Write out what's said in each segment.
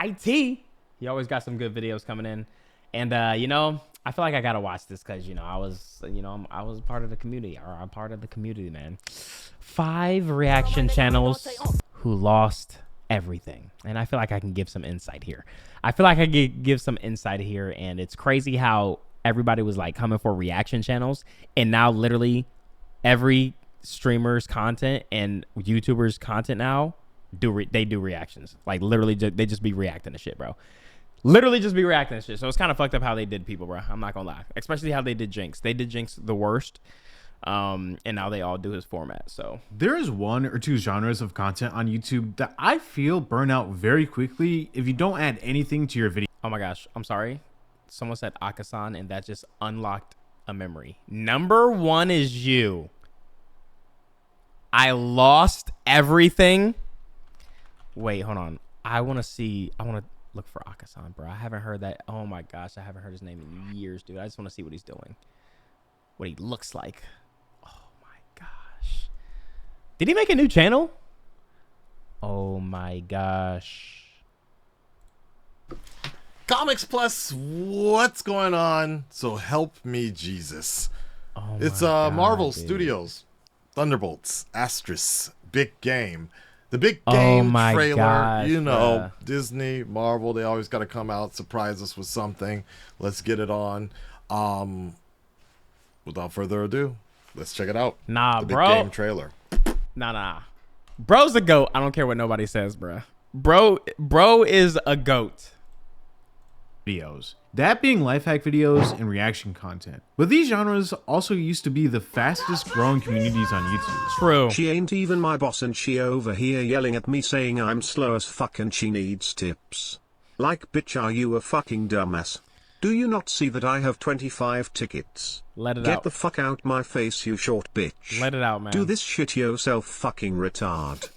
IT. He always got some good videos coming in. And, you know, I feel like I got to watch this because, you know, I was part of the community. Or I'm part of the community, man. 5 reaction channels who lost everything. And I feel like I can give some insight here. And it's crazy how everybody was like coming for reaction channels. And now literally every streamer's content and YouTubers' content now do reactions. Like literally they just be reacting to shit, bro. Literally just be reacting to shit. So it's kind of fucked up how they did people, bro. I'm not gonna lie. Especially how they did Jinx. They did Jinx the worst. And now they all do his format. So there is 1 or 2 genres of content on YouTube that I feel burn out very quickly if you don't add anything to your video. Oh my gosh, I'm sorry. Someone said Akasan and that just unlocked a memory. Number 1 is you. I lost everything. Wait, hold on. I want to look for Akasan, bro. I haven't heard that. Oh my gosh, I haven't heard his name in years, dude. I just want to see what he's doing. What he looks like. Oh my gosh. Did he make a new channel? Oh my gosh. Comics Plus, what's going on? So help me, Jesus. Oh it's my God, Marvel dude. Studios, Thunderbolts, Astris, Big Game. The Big Game trailer, gosh, you know, bruh. Disney, Marvel, they always got to come out, surprise us with something. Let's get it on. Without further ado, let's check it out. Nah, the Big bro. Game trailer. Nah. Bro's the GOAT. I don't care what nobody says, bro. Bro is a GOAT. Videos. That being life hack videos and reaction content. But these genres also used to be the fastest growing communities on YouTube. True. She ain't even my boss and she over here yelling at me saying I'm slow as fuck and she needs tips. Like, bitch, are you a fucking dumbass? Do you not see that I have 25 tickets? Let it Get out. the fuck out my face, you short bitch. Let it out, man. Do this shit yourself, fucking retard.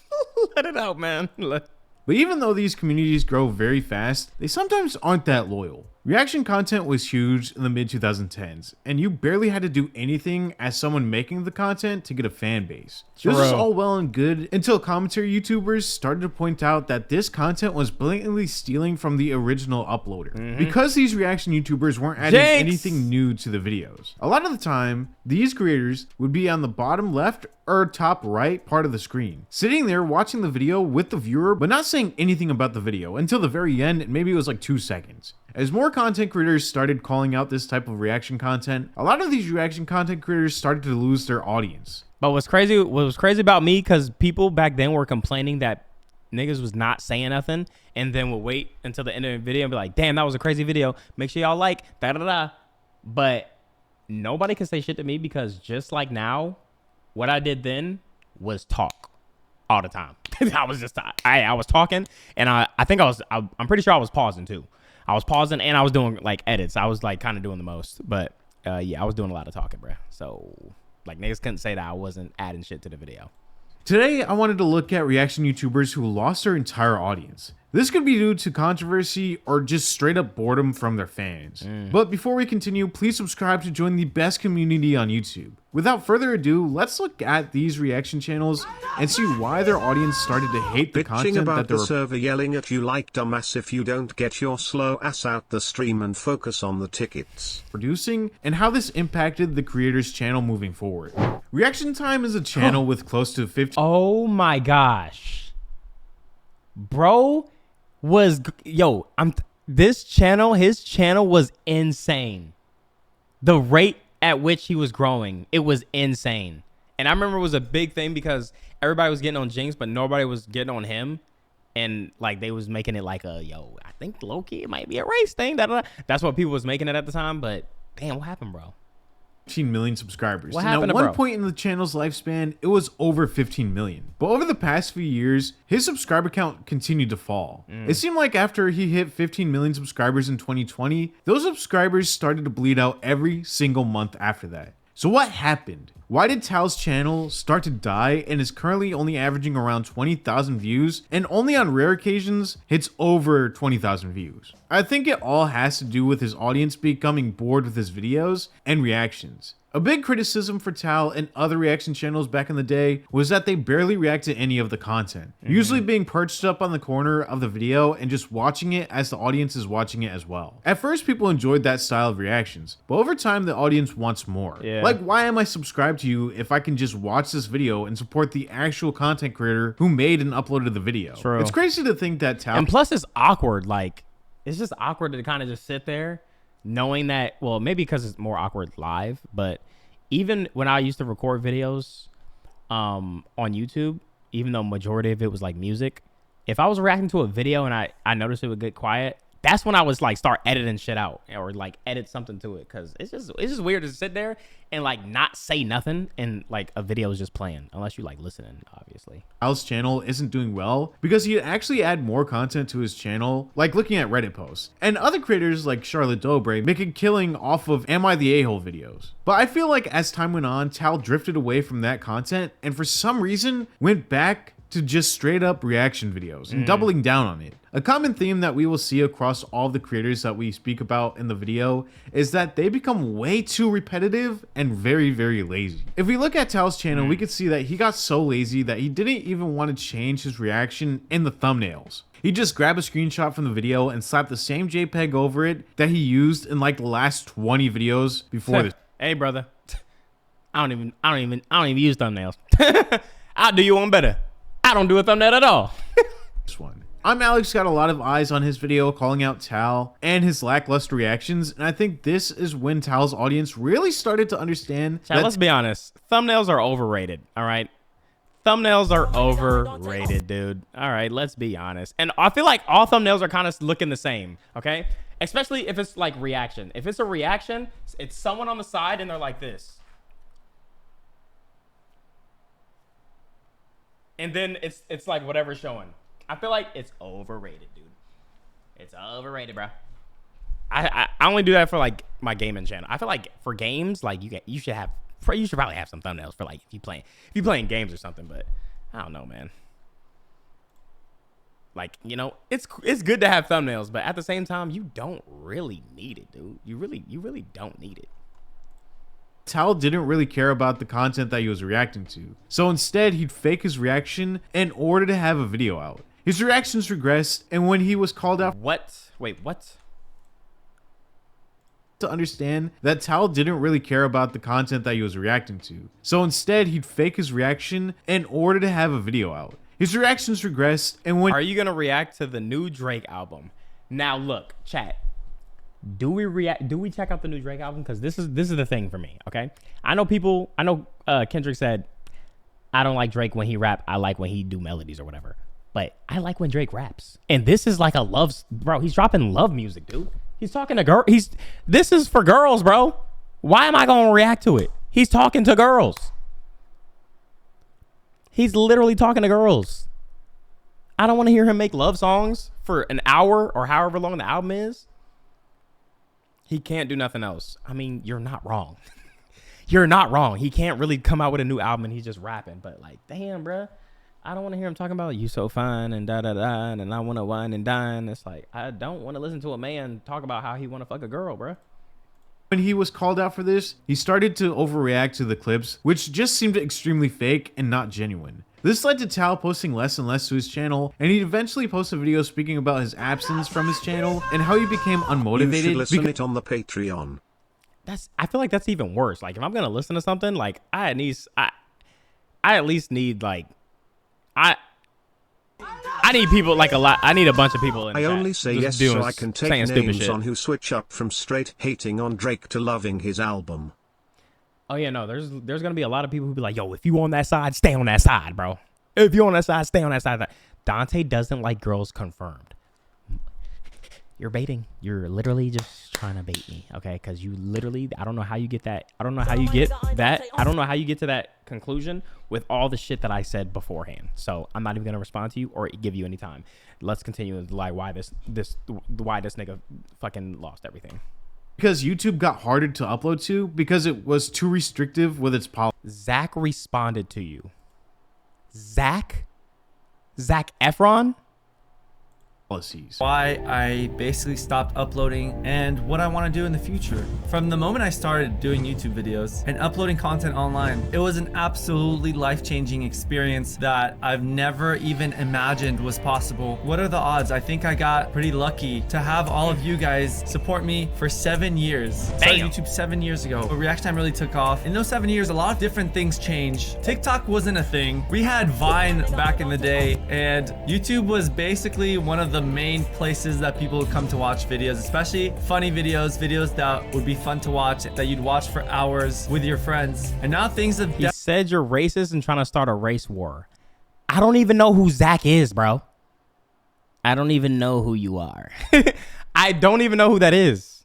Let it out, man. But even though these communities grow very fast, they sometimes aren't that loyal. Reaction content was huge in the mid-2010s, and you barely had to do anything as someone making the content to get a fan base. This was all well and good until commentary YouTubers started to point out that this content was blatantly stealing from the original uploader. Because these reaction YouTubers weren't adding anything new to the videos. A lot of the time, these creators would be on the bottom left or top right part of the screen, sitting there watching the video with the viewer, but not saying anything about the video until the very end, and maybe it was like 2 seconds. As more content creators started calling out this type of reaction content, a lot of these reaction content creators started to lose their audience. But what was crazy about me, because people back then were complaining that niggas was not saying nothing, and then would wait until the end of the video and be like, damn, that was a crazy video. Make sure y'all like, da-da-da. But nobody can say shit to me because just like now, what I did then was talk all the time. I was talking, and I'm pretty sure I was pausing too. I was pausing and I was doing like edits. I was like kind of doing the most, but yeah, I was doing a lot of talking, bro. So like niggas couldn't say that I wasn't adding shit to the video. Today, I wanted to look at reaction YouTubers who lost their entire audience. This could be due to controversy or just straight up boredom from their fans. But before we continue, please subscribe to join the best community on YouTube. Without further ado, let's look at these reaction channels and see why their audience started to hate the content Bitching about that they the were server yelling at you like dumbass if you don't get your slow ass out the stream and focus on the tickets. producing, and how this impacted the creator's channel moving forward. Reaction Time is a channel with close to 50. Oh my gosh. Bro was his channel was insane. The rate at which he was growing, it was insane. And I remember it was a big thing because everybody was getting on Jinx, but nobody was getting on him. And like they was making it like I think low-key it might be a race thing. That's what people was making it at the time. But damn, what happened, bro? 15 million subscribers. What And happened at to one bro? point in the channel's lifespan, it was over 15 million. But over the past few years, his subscriber count continued to fall. It seemed like after he hit 15 million subscribers in 2020, those subscribers started to bleed out every single month after that. So what happened? Why did Tao's channel start to die and is currently only averaging around 20,000 views and only on rare occasions hits over 20,000 views? I think it all has to do with his audience becoming bored with his videos and reactions. A big criticism for Tal and other reaction channels back in the day was that they barely react to any of the content, usually being perched up on the corner of the video and just watching it as the audience is watching it as well. At first, people enjoyed that style of reactions, but over time, the audience wants more. Yeah. Like, why am I subscribed to you if I can just watch this video and support the actual content creator who made and uploaded the video? True. It's crazy to think that Tal... And plus, it's awkward. Like, it's just awkward to kind of just sit there knowing that, well, maybe because it's more awkward live, but even when I used to record videos on YouTube, even though majority of it was like music, if I was reacting to a video and I noticed it would get quiet, that's when I was like start editing shit out or like edit something to it, because it's just weird to sit there and like not say nothing and like a video is just playing unless you like listening, obviously. Tal's channel isn't doing well because he'd actually add more content to his channel, like looking at Reddit posts. And other creators like Charlotte Dobre make a killing off of Am I the A-hole videos. But I feel like as time went on, Tal drifted away from that content and for some reason went back to just straight up reaction videos and doubling down on it. A common theme that we will see across all the creators that we speak about in the video is that they become way too repetitive and very, very lazy. If we look at Tal's channel, we could see that he got so lazy that he didn't even want to change his reaction in the thumbnails. He just grabbed a screenshot from the video and slapped the same JPEG over it that he used in like the last 20 videos before this. Hey, brother, I don't even use thumbnails. I'll do you one better. I don't do a thumbnail at all. This one. I'm Alex, got a lot of eyes on his video calling out Tal and his lackluster reactions, and I think this is when Tal's audience really started to understand Chad, let's be honest. Thumbnails are overrated, all right? Thumbnails are overrated, dude. All right, let's be honest. And I feel like all thumbnails are kind of looking the same, okay? Especially if it's like reaction. If it's a reaction, it's someone on the side and they're like this. And then it's like whatever's showing. I feel like it's overrated, dude. It's overrated, bro. I only do that for like my gaming channel. I feel like for games, like you should probably have some thumbnails for like if you playing games or something. But I don't know, man. Like, you know, it's good to have thumbnails, but at the same time, you don't really need it, dude. You really don't need it. Tal didn't really care about the content that he was reacting to. So instead, he'd fake his reaction in order to have a video out. His reactions regressed, and when he was called out... What? Wait, what? ...to understand that Tal didn't really care about the content that he was reacting to. So instead, he'd fake his reaction in order to have a video out. His reactions regressed, and when... Are you gonna react to the new Drake album? Now look, chat. Do we check out the new Drake album? Because this is the thing for me, okay? I know Kendrick said, I don't like Drake when he rap, I like when he do melodies or whatever. But I like when Drake raps. And this is like a love, bro, he's dropping love music, dude. He's talking to girls. This is for girls, bro. Why am I gonna react to it? He's talking to girls. He's literally talking to girls. I don't want to hear him make love songs for an hour or however long the album is. He can't do nothing else. I mean, you're not wrong. You're not wrong. He can't really come out with a new album and he's just rapping. But like, damn, bruh. I don't want to hear him talking about you so fine and da-da-da and I want to wine and dine. It's like, I don't want to listen to a man talk about how he want to fuck a girl, bruh. When he was called out for this, he started to overreact to the clips, which just seemed extremely fake and not genuine. This led to Tal posting less and less to his channel, and he'd eventually post a video speaking about his absence from his channel and how he became unmotivated. You should listen it on the Patreon. I feel like that's even worse. Like if I'm gonna listen to something, like I at least need like I need people like a lot. I need a bunch of people in the I chat only say just yes so I can take saying stupid names shit. on who switch up from straight hating on Drake to loving his album. Oh yeah, no, there's gonna be a lot of people who be like, yo, if you on that side, stay on that side, bro. If you on that side, stay on that side. Dante doesn't like girls confirmed. You're baiting. You're literally just trying to bait me, okay? Because you literally, I don't know how you get that. I don't know how you get that. I don't know how you get to that conclusion with all the shit that I said beforehand. So I'm not even gonna respond to you or give you any time. Let's continue with why this nigga fucking lost everything. Because YouTube got harder to upload to because it was too restrictive with its policy. Zach responded to you. Zach Efron? policies. Why I basically stopped uploading and what I want to do in the future. From the moment I started doing YouTube videos and uploading content online, it was an absolutely life-changing experience that I've never even imagined was possible. What are the odds? I think I got pretty lucky to have all of you guys support me for 7 years. Started YouTube 7 years ago. But Reaction Time really took off. In those 7 years, a lot of different things changed. TikTok wasn't a thing. We had Vine back in the day, and YouTube was basically one of the main places that people would come to watch videos, especially funny videos, videos that would be fun to watch, that you'd watch for hours with your friends. And now things have... He said you're racist and trying to start a race war. I don't even know who Zach is, bro. I don't even know who you are. I don't even know who that is.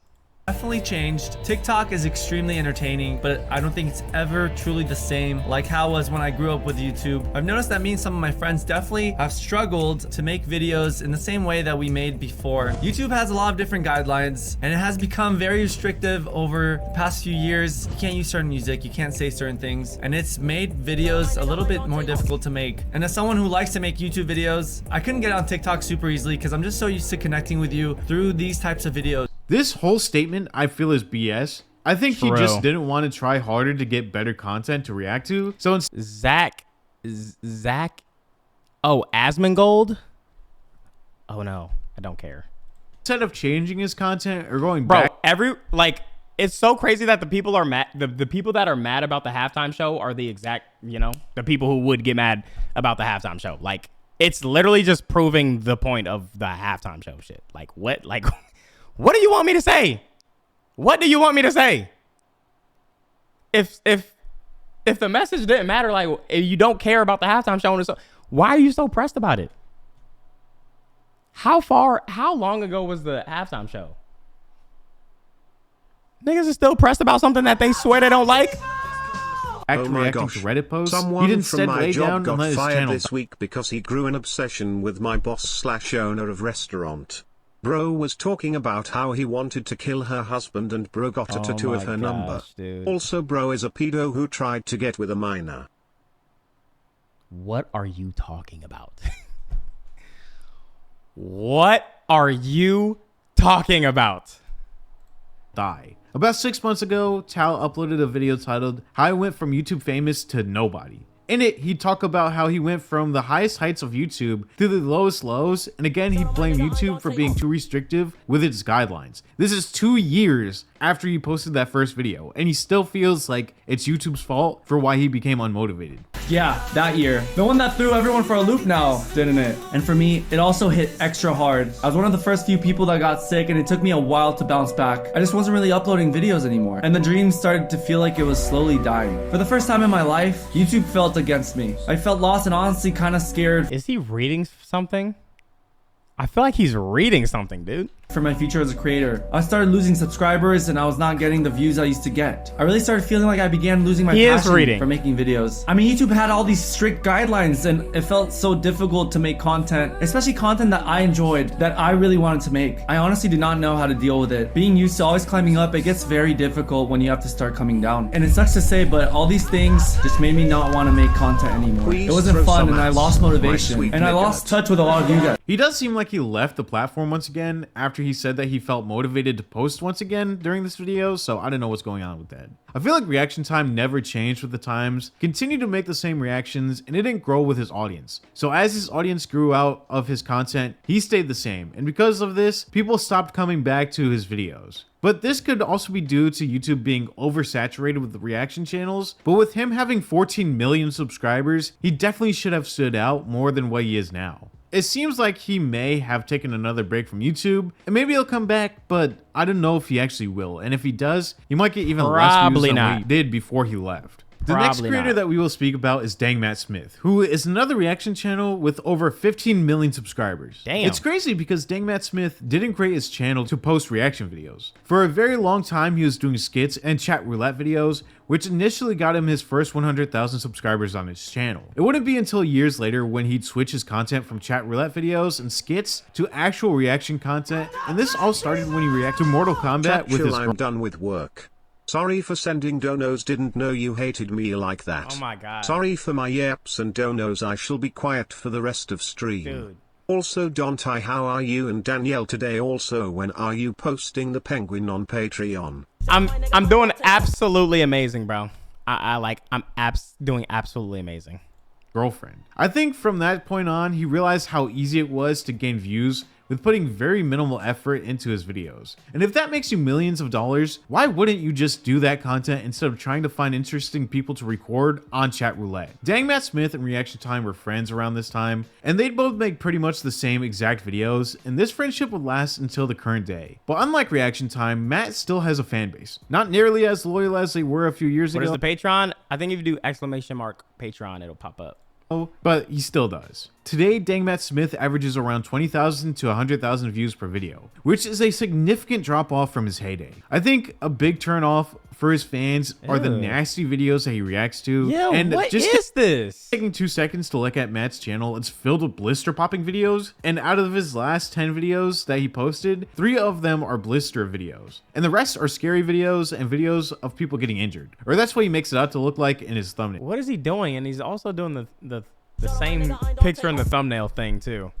Definitely changed. TikTok is extremely entertaining, but I don't think it's ever truly the same like how it was when I grew up with YouTube. I've noticed that me and some of my friends definitely have struggled to make videos in the same way that we made before. YouTube has a lot of different guidelines, and it has become very restrictive over the past few years. You can't use certain music, you can't say certain things, and it's made videos a little bit more difficult to make. And as someone who likes to make YouTube videos, I couldn't get on TikTok super easily because I'm just so used to connecting with you through these types of videos. This whole statement I feel is BS. I think he True. just didn't want to try harder to get better content to react to. So Zach. Oh, Asmongold? Oh no, I don't care. instead of changing his content or going Bro, back, it's so crazy that the people are mad. The people that are mad about the halftime show are the exact, the people who would get mad about the halftime show. Like, it's literally just proving the point of the halftime show shit. Like, what? Like, what do you want me to say? What do you want me to say? If the message didn't matter, like, if you don't care about the halftime show, why are you so pressed about it? How long ago was the halftime show? Niggas are still pressed about something that they swear they don't like. after Oh my reacting gosh. to Reddit posts, Someone he'd from instead my lay job down got and let his fired channel this week because he grew an obsession with my boss/owner of restaurant. Bro was talking about how he wanted to kill her husband and bro got a tattoo of her number. Dude. Also bro is a pedo who tried to get with a minor. What are you talking about? What are you talking about? die. About 6 months ago, Tal uploaded a video titled How I Went From YouTube Famous to Nobody. In it, he'd talk about how he went from the highest heights of YouTube to the lowest lows, and again, he'd blame YouTube for being too restrictive with its guidelines. This is 2 years after he posted that first video, and he still feels like it's YouTube's fault for why he became unmotivated. Yeah, that year. The one that threw everyone for a loop now, didn't it? And for me, it also hit extra hard. I was one of the first few people that got sick, and it took me a while to bounce back. I just wasn't really uploading videos anymore, and the dream started to feel like it was slowly dying. For the first time in my life, YouTube felt against me. I felt lost and honestly kind of scared Is he reading something? I feel like he's reading something, dude. for my future as a creator. I started losing subscribers and I was not getting the views I used to get. I really started feeling like I began losing my passion for making videos. I mean, YouTube had all these strict guidelines and it felt so difficult to make content, especially content that I enjoyed, that I really wanted to make. I honestly did not know how to deal with it. Being used to always climbing up, it gets very difficult when you have to start coming down. And it sucks to say, but all these things just made me not want to make content anymore. Please It wasn't throw fun some and I ass, lost my motivation. sweet And I nigga. lost touch with a lot of you guys. He does seem like he left the platform once again after he said that he felt motivated to post once again during this video, so I don't know what's going on with that. I feel like reaction time never changed with the times, continued to make the same reactions, and it didn't grow with his audience. So as his audience grew out of his content, he stayed the same, and because of this, people stopped coming back to his videos. But this could also be due to YouTube being oversaturated with the reaction channels, but with him having 14 million subscribers, he definitely should have stood out more than what he is now. It seems like he may have taken another break from YouTube, and maybe he'll come back, but I don't know if he actually will. And if he does, he might get even less views than what he did before he left. The next creator that we will speak about is Dang Matt Smith, who is another reaction channel with over 15 million subscribers. Damn. It's crazy because Dang Matt Smith didn't create his channel to post reaction videos. For a very long time, he was doing skits and chat roulette videos, which initially got him his first 100,000 subscribers on his channel. It wouldn't be until years later when he'd switch his content from chat roulette videos and skits to actual reaction content, and this all started when he reacted to Mortal Kombat with his I'm done with work. Sorry for sending donos, didn't know you hated me like that. Oh my god. Sorry for my yaps and donos, I shall be quiet for the rest of stream. Dude. Also Dontai, how are you and Danielle today? Also, when are you posting the penguin on Patreon? I'm doing absolutely amazing, bro. I'm doing absolutely amazing. Girlfriend. I think from that point on, he realized how easy it was to gain views with putting very minimal effort into his videos. And if that makes you millions of dollars, why wouldn't you just do that content instead of trying to find interesting people to record on chat roulette? Dang Matt Smith and Reaction Time were friends around this time, and they'd both make pretty much the same exact videos, and this friendship would last until the current day. But unlike Reaction Time, Matt still has a fan base. Not nearly as loyal as they were a few years ago. What is the Patreon? I think if you do !Patreon, it'll pop up. But he still does. Today, Dang Matt Smith averages around 20,000 to 100,000 views per video, which is a significant drop off from his heyday. I think a big turn off for his fans are the nasty videos that he reacts to. Yeah, and what just is this? Taking 2 seconds to look at Matt's channel, it's filled with blister popping videos, and out of his last 10 videos that he posted, 3 of them are blister videos, and the rest are scary videos and videos of people getting injured, or that's what he makes it out to look like in his thumbnail. What is he doing? And he's also doing the same picture in the thumbnail thing too.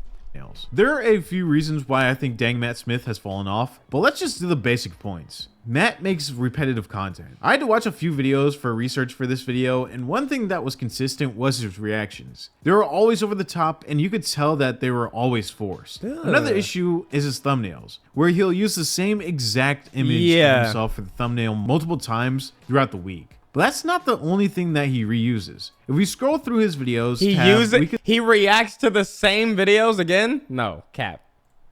There are a few reasons why I think Dang Matt Smith has fallen off, but let's just do the basic points. Matt makes repetitive content. I had to watch a few videos for research for this video, and one thing that was consistent was his reactions. They were always over the top, and you could tell that they were always forced. Another issue is his thumbnails, where he'll use the same exact image of himself for the thumbnail multiple times throughout the week. But that's not the only thing that he reuses. If we scroll through his videos, he reacts to the same videos again? No, cap.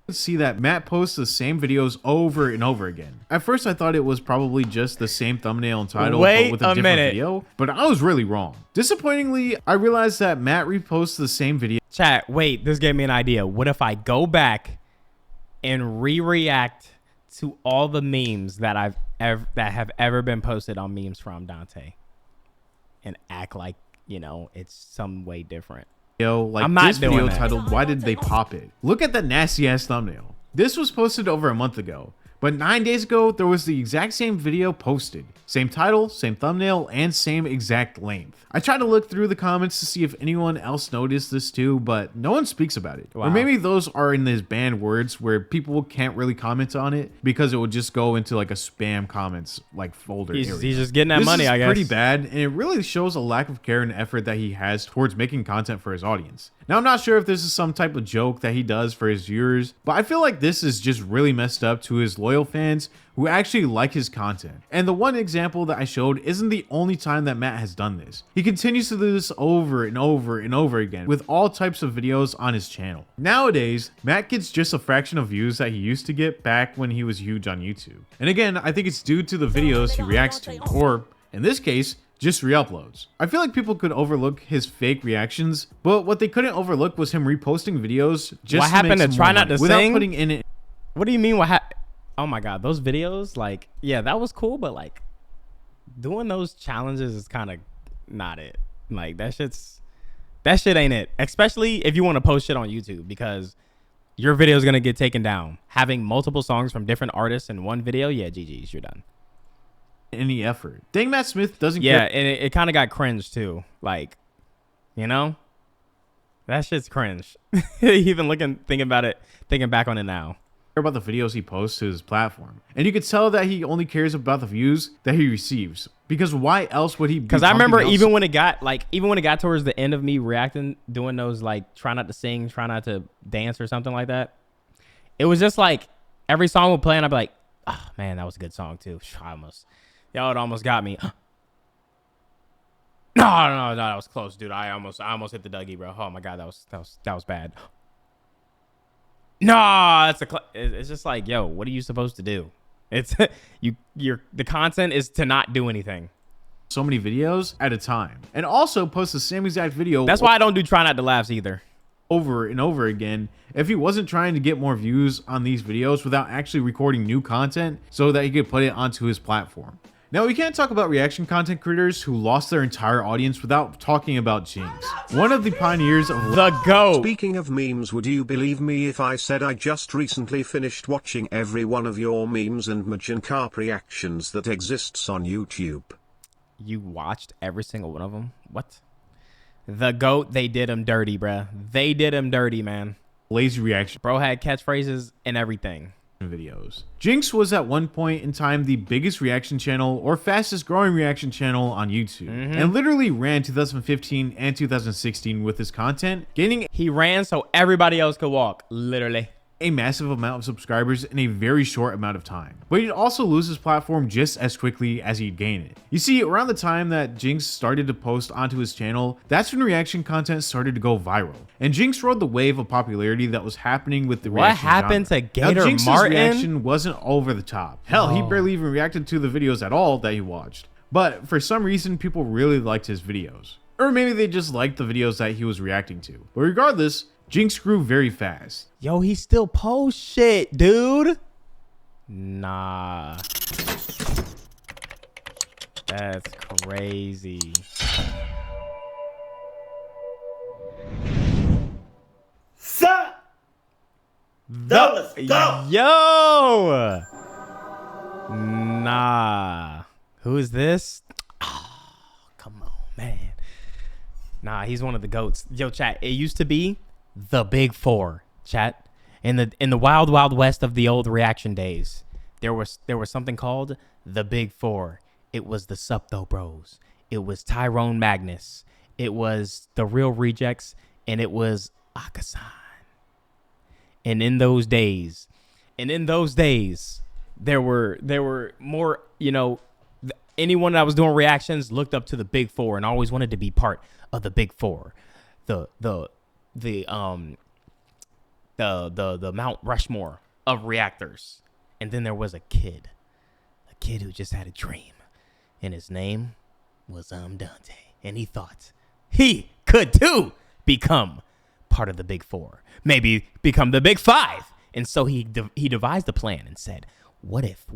See that Matt posts the same videos over and over again. At first I thought it was probably just the same thumbnail and title but with a different video, but I was really wrong. Disappointingly, I realized that Matt reposts the same video. Chat, wait, this gave me an idea. What if I go back and react to all the memes that have ever been posted on Memes from Dante and act like, you know, it's some way different? Like I'm not this video doing that. titled "Why Did They Pop It?" Look at that nasty ass thumbnail. This was posted over a month ago, but 9 days ago there was the exact same video posted. Same title, same thumbnail, and same exact length. I tried to look through the comments to see if anyone else noticed this too, but no one speaks about it. Wow. Or maybe those are in these banned words where people can't really comment on it because it would just go into like a spam comments like folder area. He's just getting that money, I guess. Pretty bad, and it really shows a lack of care and effort that he has towards making content for his audience. Now, I'm not sure if this is some type of joke that he does for his viewers, but I feel like this is just really messed up to his loyal fans who actually like his content. And the one example that I showed isn't the only time that Matt has done this. He continues to do this over and over and over again with all types of videos on his channel. Nowadays, Matt gets just a fraction of views that he used to get back when he was huge on YouTube. And again, I think it's due to the videos he reacts to, or in this case, just re-uploads. I feel like people could overlook his fake reactions, but what they couldn't overlook was him reposting videos just what happened to Try Not to without Sing? putting in it. What do you mean? What happened? Oh my God, those videos, like, yeah, that was cool, but like doing those challenges is kind of not it. Like that shit ain't it. Especially if you want to post shit on YouTube, because your video is gonna get taken down. Having multiple songs from different artists in one video, yeah, GG's, you're done. Any effort. Dang Matt Smith doesn't Yeah, care. and it kind of got cringe too. Like, you know, that shit's cringe. Even thinking back on it now. About the videos he posts to his platform, and you could tell that he only cares about the views that he receives, because why else would he be? Because I remember even when it got towards the end of me reacting, doing those like try not to sing, try not to dance or something like that, it was just like every song would play and I'd be like, oh man, that was a good song too. It almost got me. No, that was close, dude. I almost hit the Dougie, bro. Oh my God, that was bad. No, it's just like, yo, what are you supposed to do? It's the content is to not do anything. So many videos at a time, and also post the same exact video. That's why I don't do Try Not to Laughs either. Over and over again, if he wasn't trying to get more views on these videos without actually recording new content so that he could put it onto his platform. Now, we can't talk about reaction content creators who lost their entire audience without talking about Jinx, one of the pioneers of the GOAT. Speaking of memes, would you believe me if I said I just recently finished watching every one of your memes and Majin Carp reactions that exists on YouTube? You watched every single one of them? What? The GOAT, they did him dirty, bruh. They did him dirty, man. lazy reaction Bro had catchphrases and everything. videos. Jinx was at one point in time the biggest reaction channel or fastest growing reaction channel on YouTube, and literally ran 2015 and 2016 with his content, gaining He ran so everybody else could walk, literally. a massive amount of subscribers in a very short amount of time. But he'd also lose his platform just as quickly as he'd gain it. You see, around the time that Jinx started to post onto his channel, that's when reaction content started to go viral. And Jinx rode the wave of popularity that was happening with the What reaction happened genre. to Gator now, Jinx's Martin? reaction wasn't over the top. Hell, he barely even reacted to the videos at all that he watched. But for some reason, people really liked his videos. Or maybe they just liked the videos that he was reacting to. But regardless, Jinx grew very fast. Yo, he still posts shit, dude. Nah. That's crazy. Let's go. Yo. Nah. Who is this? Oh, come on, man. Nah, he's one of the goats. Yo, chat, it used to be the Big Four, chat. In the wild, wild west of the old reaction days, there was something called the Big Four. It was the Supto Bros. It was Tyrone Magnus. It was the Real Rejects, and it was Akasan. And in those days, there were more, anyone that was doing reactions looked up to the Big Four and always wanted to be part of the Big Four. The Mount Rushmore of reactors. And then there was a kid who just had a dream, and his name was ImDOntai, and he thought he could too become part of the Big Four, maybe become the Big Five. And so he devised a plan and said, what if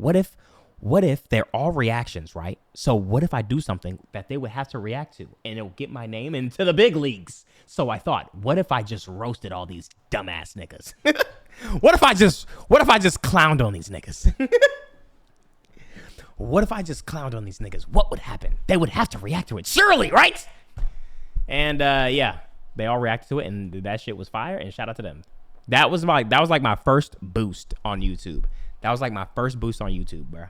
they're all reactions, right? So what if I do something that they would have to react to, and it'll get my name into the big leagues? So I thought, what if I just roasted all these dumbass niggas? What if I just clowned on these niggas? What if I just clowned on these niggas? What would happen? They would have to react to it, surely, right? And yeah, they all reacted to it, and that shit was fire. And shout out to them. That was like my first boost on YouTube. That was like my first boost on YouTube, bro.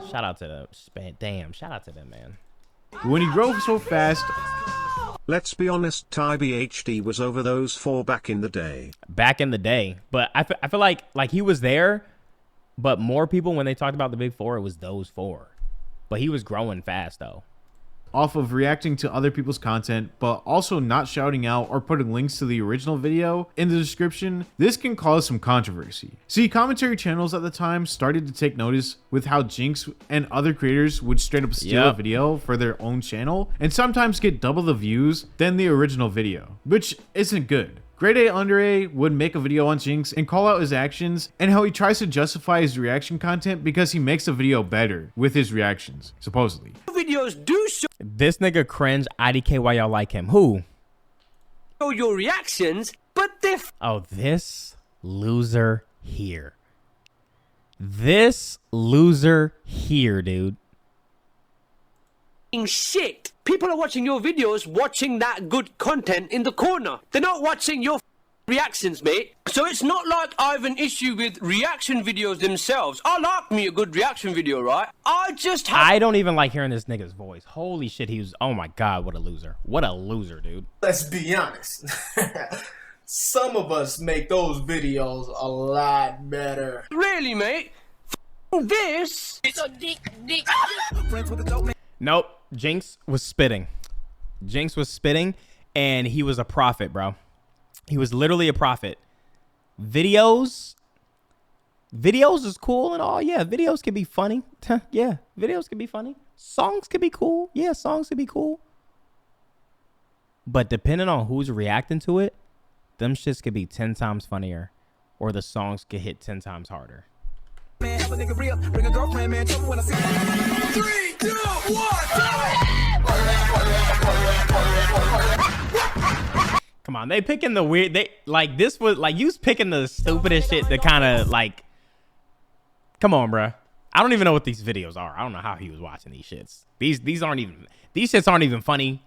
Shout out to them. Damn, shout out to them, man. When he grew so fast, let's be honest, Ty BHD was over those four back in the day. Back in the day. But I feel like he was there, but more people, when they talked about the Big Four, it was those four. But he was growing fast, though. off of reacting to other people's content, but also not shouting out or putting links to the original video in the description, this can cause some controversy. See, commentary channels at the time started to take notice with how Jinx and other creators would straight up steal a video for their own channel and sometimes get double the views than the original video, which isn't good. Grade A Under A would make a video on Jinx and call out his actions and how he tries to justify his reaction content because he makes the video better with his reactions, supposedly. Videos do show This nigga cringe IDK why y'all like him. Who? your reactions, but they're Oh, this loser here. This loser here, dude. f***ing shit. People are watching your videos, watching that good content in the corner. They're not watching your reactions, mate. So it's not like I have an issue with reaction videos themselves. I like me a good reaction video, right? I just have... I don't even like hearing this nigga's voice. Holy shit, he was... Oh my God, what a loser. What a loser, dude. Let's be honest. Some of us make those videos a lot better. Really, mate? This... It's a dick. Nope. Jinx was spitting. Jinx was spitting, and he was a prophet, bro. He was literally a prophet. Videos is cool and all. Yeah, videos can be funny. Yeah, videos can be funny. Songs can be cool. Yeah, songs can be cool. But depending on who's reacting to it, them shits could be 10 times funnier, or the songs could hit 10 times harder. Man, have a nigga real, bring a girlfriend, man, trouble when I see 3, 2, 1, Come on, they picking the weird, they like this was like you was picking the stupidest shit to kind of like, come on, bruh. I don't even know what these videos are. I don't know how he was watching these shits. These shits aren't even funny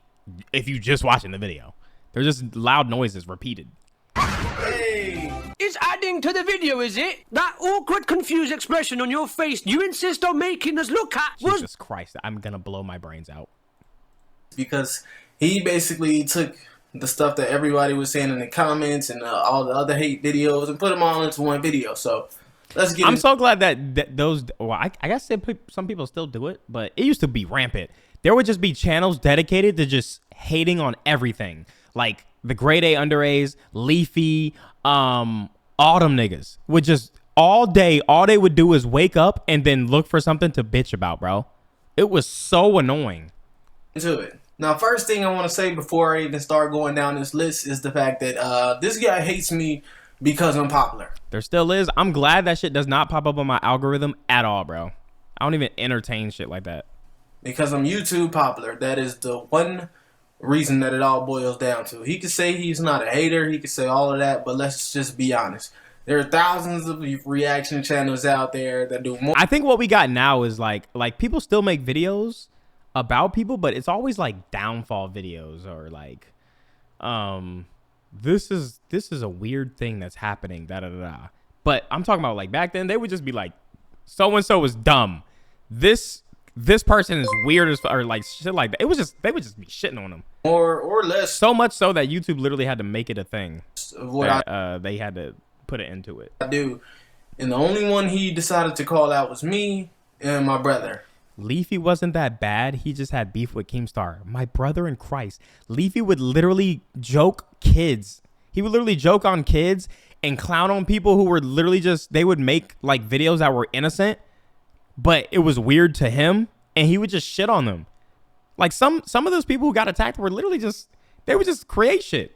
if you just watching the video. They're just loud noises repeated. Hey. It's adding to the video, is it? That awkward, confused expression on your face you insist on making us look at was... Jesus Christ, I'm gonna blow my brains out. Because he basically took the stuff that everybody was saying in the comments and all the other hate videos and put them all into one video. So let's get. I'm so glad that those. Well, I guess some people still do it, but it used to be rampant. There would just be channels dedicated to just hating on everything, like the grade A under A's, Leafy, Autumn niggas would just all day they would do is wake up and then look for something to bitch about, bro. It was so annoying. Into it. Now, first thing I want to say before I even start going down this list is the fact that this guy hates me because I'm popular. There still is. I'm glad that shit does not pop up on my algorithm at all, bro. I don't even entertain shit like that. Because I'm YouTube popular. That is the one reason that it all boils down to. He could say he's not a hater. He could say all of that. But let's just be honest. There are thousands of reaction channels out there that do more. I think what we got now is like people still make videos about people, but it's always like downfall videos or like this is a weird thing that's happening, da da da. But I'm talking about like back then they would just be like, so and so is dumb, this person is weird as, or like shit like that. It was just, they would just be shitting on them more or less, so much so that YouTube literally had to make it a thing of what they had to put it into it. I do. And the only one he decided to call out was me and my brother. Leafy wasn't that bad. He just had beef with Keemstar. My brother in Christ. Leafy would literally joke kids. He would literally joke on kids and clown on people who were literally just, they would make like videos that were innocent, but it was weird to him, and he would just shit on them. Like some of those people who got attacked were literally just, they would just create shit.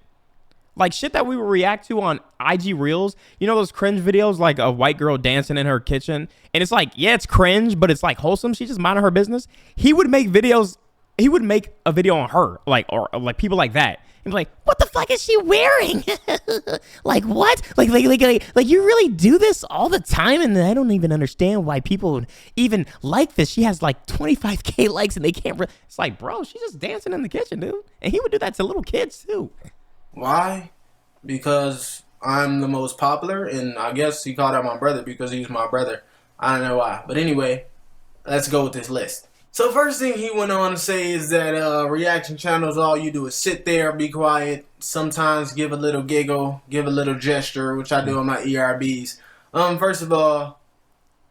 Like shit that we would react to on IG Reels. You know those cringe videos like a white girl dancing in her kitchen? And it's like, yeah, it's cringe, but it's like wholesome. She's just minding her business. He would make videos. He would make a video on her, like, or like people like that. And be like, what the fuck is she wearing? Like what? Like you really do this all the time? And I don't even understand why people even like this. She has like 25K likes and they can't. It's like, bro, she's just dancing in the kitchen, dude. And he would do that to little kids too. Why? Because I'm the most popular, and I guess he called out my brother because he's my brother. I don't know why. But anyway, let's go with this list. So first thing he went on to say is that reaction channels, all you do is sit there, be quiet, sometimes give a little giggle, give a little gesture, which I do on my ERBs. First of all,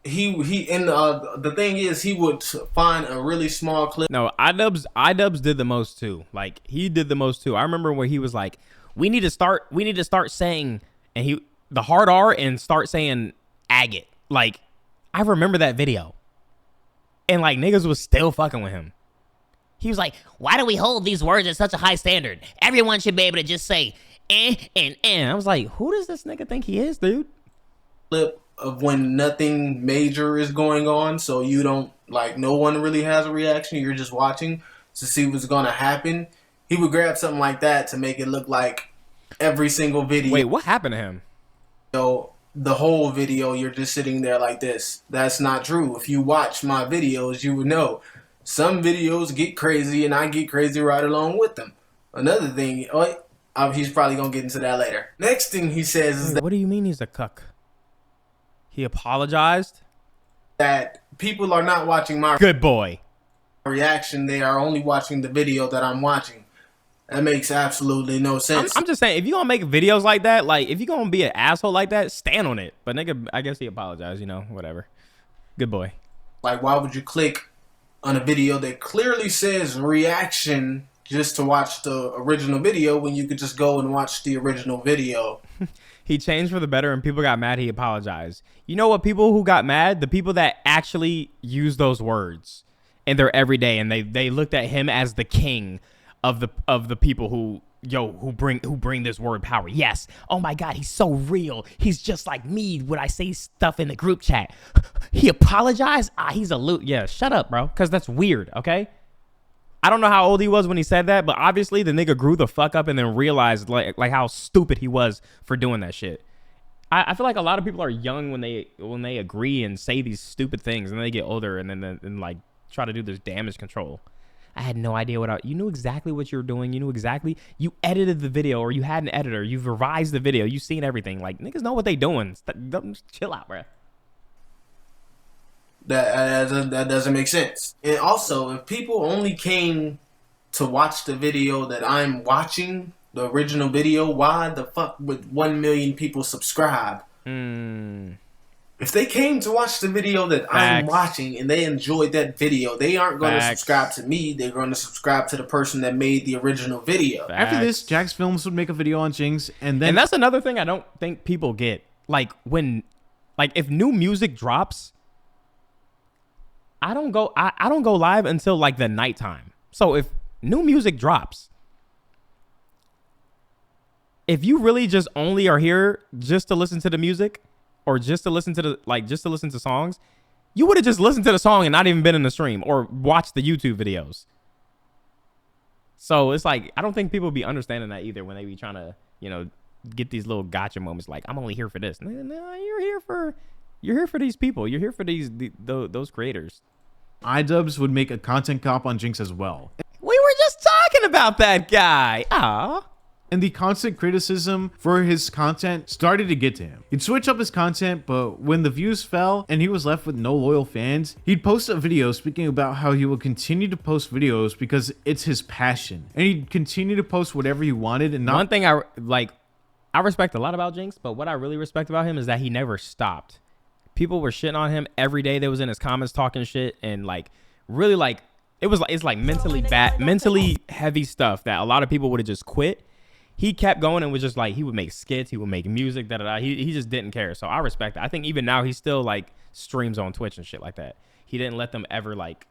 the thing is, he would find a really small clip. No, iDubbbz did the most too. Like he did the most too. I remember where he was like, we need to start saying, and the hard R and start saying agate. Like I remember that video, and like niggas was still fucking with him. He was like, why do we hold these words at such a high standard? Everyone should be able to just say and. I was like, who does this nigga think he is, dude? Clip of when nothing major is going on, so you don't, like, no one really has a reaction, you're just watching to see what's gonna happen. He would grab something like that to make it look like every single video. Wait, what happened to him? So the whole video you're just sitting there like this. That's not true. If you watch my videos, you would know some videos get crazy and I get crazy right along with them. Another thing, he's probably gonna get into that later. Next thing he says is that, what do you mean he's a cuck? He apologized? That people are not watching my good boy reaction. They are only watching the video that I'm watching. That makes absolutely no sense. I'm just saying, if you're going to make videos like that, like, if you're going to be an asshole like that, stand on it. But nigga, I guess he apologized, you know, whatever. Good boy. Like, why would you click on a video that clearly says reaction just to watch the original video when you could just go and watch the original video? He changed for the better and people got mad. He apologized. You know what? People who got mad, the people that actually use those words in their everyday, and they looked at him as the king of the people who bring this word power. Yes. Oh my God, he's so real. He's just like me when I say stuff in the group chat. He apologized. He's a loot. Yeah, shut up, bro. Because that's weird. Okay. I don't know how old he was when he said that, but obviously the nigga grew the fuck up and then realized like how stupid he was for doing that shit. I feel like a lot of people are young when they agree and say these stupid things, and then they get older and then like try to do this damage control. I had no idea you knew exactly what you were doing. You knew exactly, you edited the video, or you had an editor. You've revised the video. You've seen everything. Like, niggas know what they doing. Chill out, bro. That doesn't make sense. And also, if people only came to watch the video that I'm watching, the original video, why the fuck would 1 million people subscribe? If they came to watch the video that I'm watching and they enjoyed that video, they aren't going to subscribe to me. They're going to subscribe to the person that made the original video. After this, Jax Films would make a video on Jinx, and that's another thing I don't think people get. Like, if new music drops, I don't go live until like the nighttime. So if new music drops, if you really just only are here just to listen to the music, or just to listen to songs, you would have just listened to the song and not even been in the stream or watched the YouTube videos. So it's like, I don't think people be understanding that either when they be trying to, get these little gotcha moments. Like, I'm only here for this. No, you're here for these people. You're here for those creators. iDubbbz would make a content cop on Jinx as well. We were just talking about that guy. Aw. And the constant criticism for his content started to get to him. He'd switch up his content, but when the views fell and he was left with no loyal fans, he'd post a video speaking about how he would continue to post videos because it's his passion. And he'd continue to post whatever he wanted. And one thing I respect a lot about Jinx, but what I really respect about him is that he never stopped. People were shitting on him every day. They was in his comments talking shit and really it's like mentally heavy stuff that a lot of people would have just quit. He kept going and was just like, he would make skits, he would make music, he just didn't care. So I respect that. I think even now he still like streams on Twitch and shit like that. He didn't let them ever like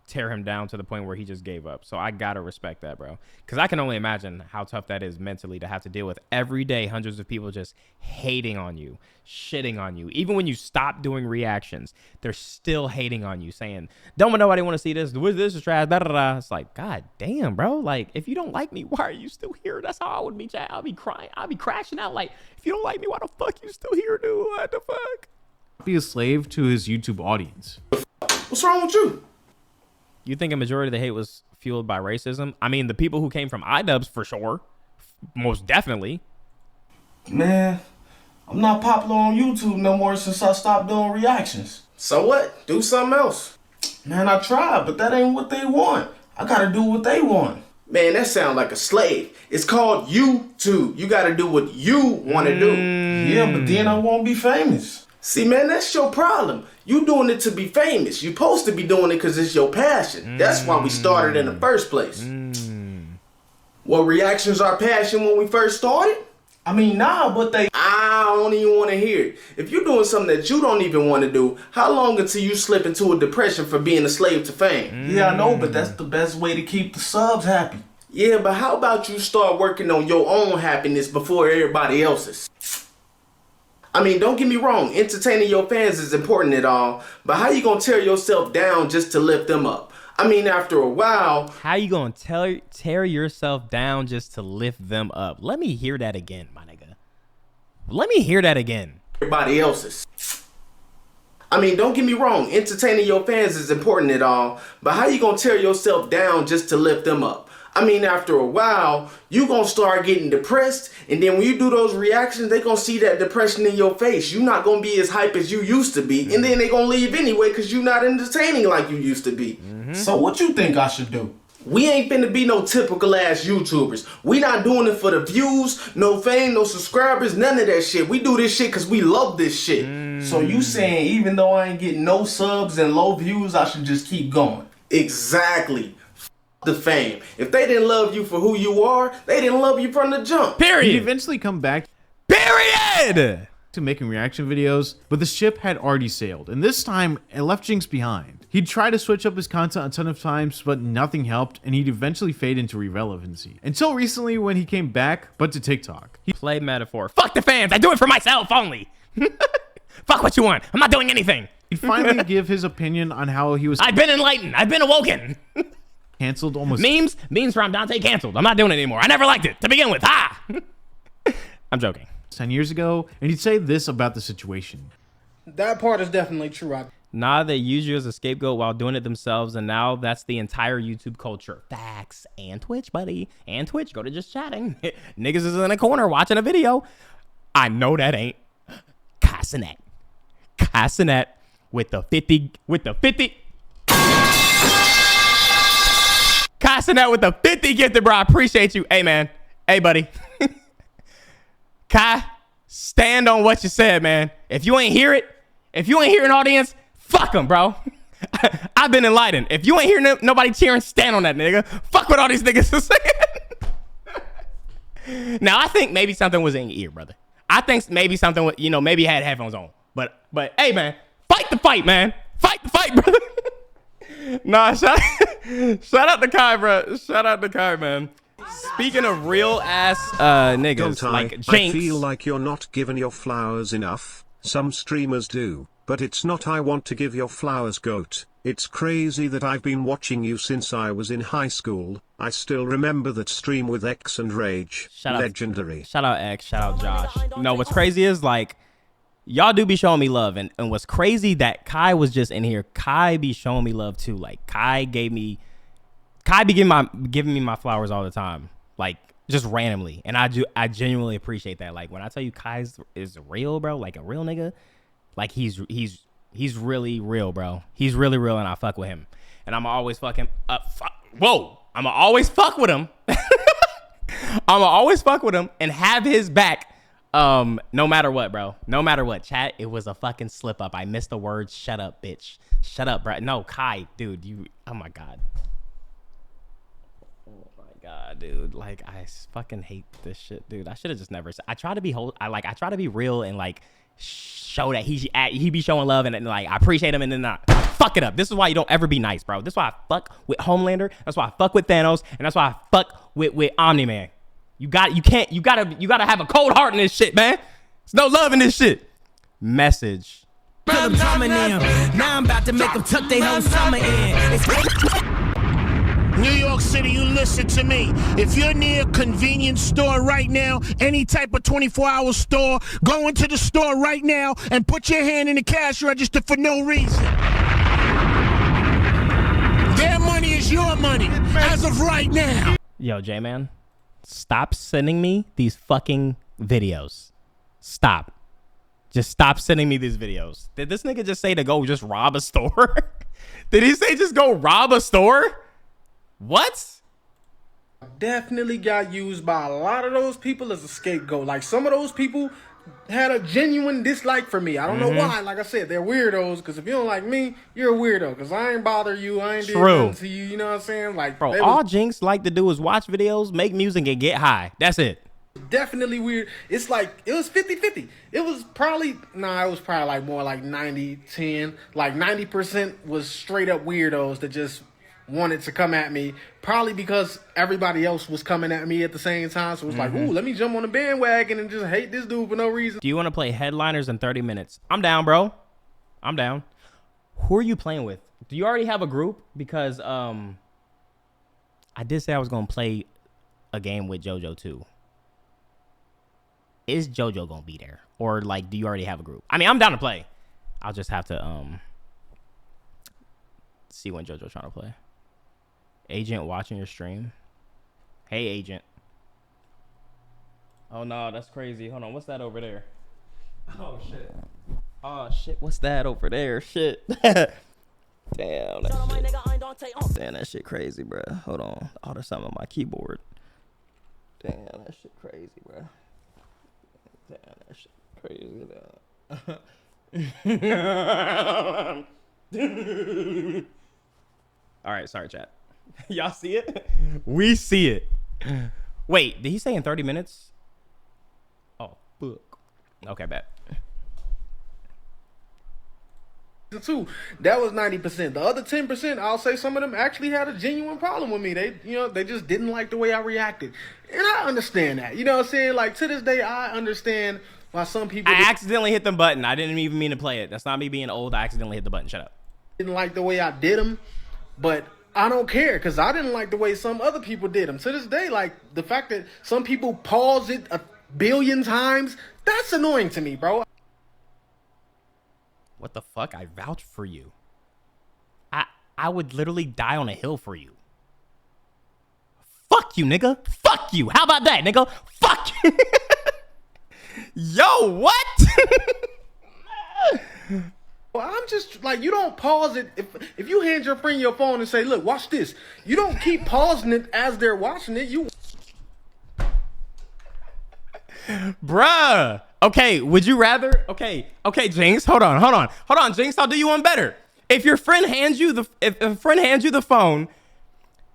tear him down to the point where he just gave up. So I gotta respect that, bro. Because I can only imagine how tough that is mentally to have to deal with every day hundreds of people just hating on you, shitting on you. Even when you stop doing reactions, they're still hating on you, saying, don't nobody want to see this. This is trash. Da, da, da. It's like, God damn, bro. Like, if you don't like me, why are you still here? That's how I would be, Chad. I'll be crying. I'll be crashing out. Like, if you don't like me, why the fuck you still here, dude? What the fuck? Be a slave to his YouTube audience. What's wrong with you? You think a majority of the hate was fueled by racism? I mean, the people who came from iDubbbz, for sure. Most definitely. Man, I'm not popular on YouTube no more since I stopped doing reactions. So what? Do something else. Man, I tried, but that ain't what they want. I gotta do what they want. Man, that sounds like a slave. It's called YouTube. You gotta do what you want to do. Yeah, but then I won't be famous. See, man, that's your problem. You doing it to be famous. You supposed to be doing it because it's your passion. That's why we started in the first place. What, reactions are passion when we first started? I mean, nah, but they... I don't even want to hear it. If you're doing something that you don't even want to do, how long until you slip into a depression for being a slave to fame? Yeah, I know, but that's the best way to keep the subs happy. Yeah, but how about you start working on your own happiness before everybody else's? I mean, don't get me wrong, entertaining your fans is important and all, but how you gonna tear yourself down just to lift them up? I mean, after a while... How you gonna tear yourself down just to lift them up? Let me hear that again, my nigga. Let me hear that again. Everybody else's. I mean, don't get me wrong, entertaining your fans is important and all, but how you gonna tear yourself down just to lift them up? I mean, after a while, you gonna start getting depressed, and then when you do those reactions, they gonna see that depression in your face. You not gonna be as hype as you used to be, and then they gonna leave anyway because you not entertaining like you used to be. So what you think I should do? We ain't finna be no typical ass YouTubers. We not doing it for the views, no fame, no subscribers, none of that shit. We do this shit because we love this shit. So you saying even though I ain't getting no subs and low views, I should just keep going? Exactly. The fame. If they didn't love you for who you are, they didn't love you from the jump. Period. He'd eventually come back Period. to making reaction videos, but the ship had already sailed, and this time it left Jinx behind. He'd try to switch up his content a ton of times, but nothing helped, and he'd eventually fade into irrelevancy. Until recently when he came back, but to TikTok. He played metaphor. Fuck the fans. I do it for myself only. Fuck what you want. I'm not doing anything. He'd finally give his opinion on how he was... I've been enlightened. I've been awoken. Canceled almost... Memes from ImDOntai canceled. I'm not doing it anymore. I never liked it to begin with. Ha! I'm joking. 10 years ago, and he'd say this about the situation. That part is definitely true. Nah, they use you as a scapegoat while doing it themselves, and now that's the entire YouTube culture. Facts. And Twitch, buddy. And Twitch. Go to just chatting. Niggas is in a corner watching a video. I know that ain't Cassinet. Cassinet with the 50. Cassinet with the 50 gifted, bro. I appreciate you. Hey, man. Hey, buddy. Kai, stand on what you said, man. If you ain't hear it, if you ain't hear an audience, fuck them, bro. I've been enlightened. If you ain't hear nobody cheering, stand on that, nigga. Fuck what all these niggas are saying. Now, I think maybe something was in your ear, brother. I think maybe something, you know, maybe you had headphones on. But hey, man, fight the fight, man. Fight the fight, brother. Nah, shout out to Kai, bro. Shout out to Kai, man. Speaking of real ass niggas, like Jinx. I feel like you're not giving your flowers enough. Some streamers do, but it's not I want to give your flowers, goat. It's crazy that I've been watching you since I was in high school. I still remember that stream with X and Rage. Legendary. Shout out X, shout out Josh. No, what's crazy is like y'all do be showing me love, and what's crazy that Kai was just in here. Kai be showing me love too. Like Kai be giving me my flowers all the time, like just randomly, and I genuinely appreciate that. Like when I tell you Kai is real, bro, like a real nigga, like he's really real, bro. He's really real, and I fuck with him, and I'ma always fuck him up. I'ma always fuck with him. I'ma always fuck with him and have his back. No matter what, bro. No matter what. Chat, it was a fucking slip up. I missed the word. Shut up, bitch. Shut up, bro. No, Kai, dude, oh my God. Oh my God, dude. Like, I fucking hate this shit, dude. I should have just never said. I try to be try to be real and like show that he be showing love and like I appreciate him and then not fuck it up. This is why you don't ever be nice, bro. This is why I fuck with Homelander. That's why I fuck with Thanos, and that's why I fuck with Omni-Man. You gotta have a cold heart in this shit, man. There's no love in this shit. Message. Now I'm about to make them tuck their whole summer in. New York City, you listen to me. If you're near a convenience store right now, any type of 24-hour store, go into the store right now and put your hand in the cash register for no reason. Their money is your money as of right now. Yo, J-Man, stop sending me these fucking videos. Stop. Just stop sending me these videos. Did this nigga just say to go just rob a store? Did he say just go rob a store? What? Definitely got used by a lot of those people as a scapegoat. Like some of those people had a genuine dislike for me. I don't know why. Like I said, they're weirdos. Because if you don't like me, you're a weirdo. Because I ain't bother you. I ain't do nothing to you. You know what I'm saying? Like, bro, all Jinx like to do is watch videos, make music, and get high. That's it. Definitely weird. It's like, it was 50-50. It was probably like more like 90-10. Like 90% was straight up weirdos that just wanted to come at me, probably because everybody else was coming at me at the same time. So it was like, ooh, let me jump on the bandwagon and just hate this dude for no reason. Do you want to play headliners in 30 minutes? I'm down, bro. I'm down. Who are you playing with? Do you already have a group? Because I did say I was going to play a game with JoJo too. Is JoJo going to be there? Or like, do you already have a group? I mean, I'm down to play. I'll just have to see when JoJo's trying to play. Agent watching your stream. Hey, Agent. Oh, no, that's crazy. Hold on. What's that over there? Oh, shit. Oh, shit. What's that over there? Shit. Damn, that shit crazy, bro. Hold on. Oh, there's something on my keyboard. Damn, that shit crazy, bro. Damn, that shit crazy, All right, sorry, chat. Y'all see it? We see it. Wait, did he say in 30 minutes? Oh, fuck. Okay, bet. Too. That was 90%. The other 10%, I'll say some of them actually had a genuine problem with me. They just didn't like the way I reacted. And I understand that. You know what I'm saying? Like, to this day, I understand why some people... I accidentally hit the button. I didn't even mean to play it. That's not me being old. I accidentally hit the button. Shut up. Didn't like the way I did them, but I don't care because I didn't like the way some other people did them. To this day, like, the fact that some people pause it a billion times, that's annoying to me, bro. What the fuck? I vouch for you. I would literally die on a hill for you. Fuck you, nigga. Fuck you. How about that, nigga? Fuck you. Yo, what? Well, I'm just like, you don't pause it. If you hand your friend your phone and say, look, watch this. You don't keep pausing it as they're watching it. You. Bruh. Okay, would you rather? Okay, Jinx. Hold on, Jinx. I'll do you one better. If your friend hands you if a friend hands you the phone,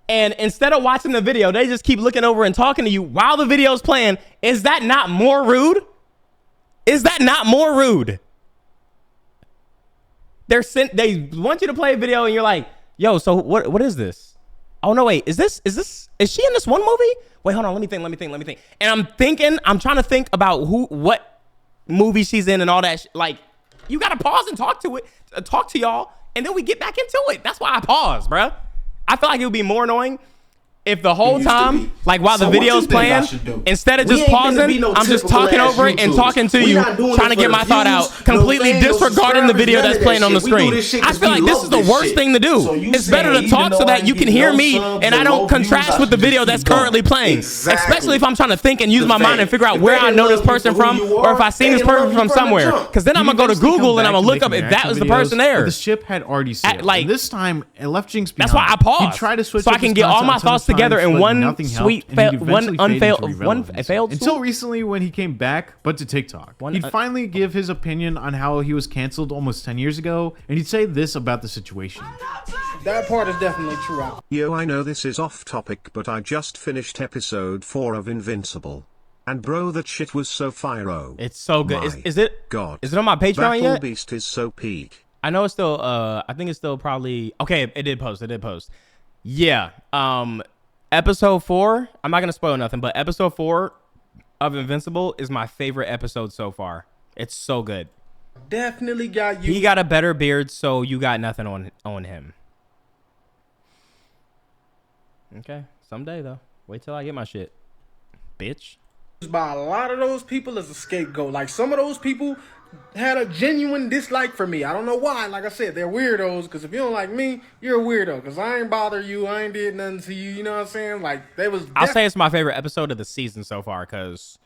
and instead of watching the video, they just keep looking over and talking to you while the video's playing, is that not more rude? Is that not more rude? They want you to play a video and you're like, yo, so what is this? Oh no, wait, is she in this one movie? Wait, hold on, let me think. And I'm trying to think about what movie she's in and all that. Like, you gotta pause and talk to y'all, and then we get back into it. That's why I pause, bruh. I feel like it would be more annoying if the whole time, like while the video's playing, instead of just pausing, I'm just talking over it and talking to you, trying to get my thought out, completely disregarding the video that's playing on the screen. I feel like this is the worst thing to do. It's better to talk so that you can hear me and I don't contrast with the video that's currently playing. Especially if I'm trying to think and use my mind and figure out where I know this person from, or if I've seen this person from somewhere. Because then I'm gonna go to Google and I'm gonna look up if that was the person there. The ship had already sailed. Like this time, it left Jinx behind. That's why I paused. He tried to switch so I can get all my thoughts together in one sweet, failed until recently when he came back, but to TikTok. He'd finally give his opinion on how he was canceled almost 10 years ago, and he'd say this about the situation. That part is definitely true. Yo, I know this is off topic, but I just finished episode 4 of Invincible. And bro, that shit was so fire. It's so good. Is it? God. Is it on my Patreon Battle yet? Beast is so peak. I know it's still, I think it's still probably, okay, it did post. Yeah. Episode 4, I'm not going to spoil nothing, but episode 4 of Invincible is my favorite episode so far. It's so good. Definitely got you. He got a better beard, so you got nothing on him. Okay, someday though. Wait till I get my shit. Bitch. By a lot of those people as a scapegoat. Like, some of those people had a genuine dislike for me. I don't know why. Like I said, they're weirdos. Because if you don't like me, you're a weirdo. Because I ain't bother you. I ain't did nothing to you. You know what I'm saying? Like, they was. I'll say it's my favorite episode of the season so far. Because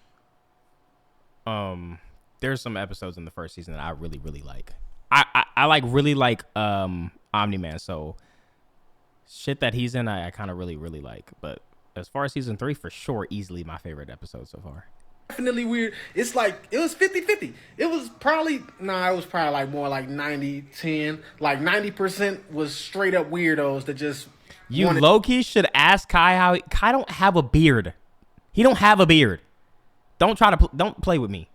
there's some episodes in the first season that I really, really like. I really like Omni-Man. So shit that he's in, I kind of really, really like. But as far as season 3, for sure, easily my favorite episode so far. Definitely weird. It's like, it was 50-50. It was probably like more like 90-10. Like 90% was straight up weirdos that just You low-key should ask Kai how Kai don't have a beard. He don't have a beard. Don't play with me.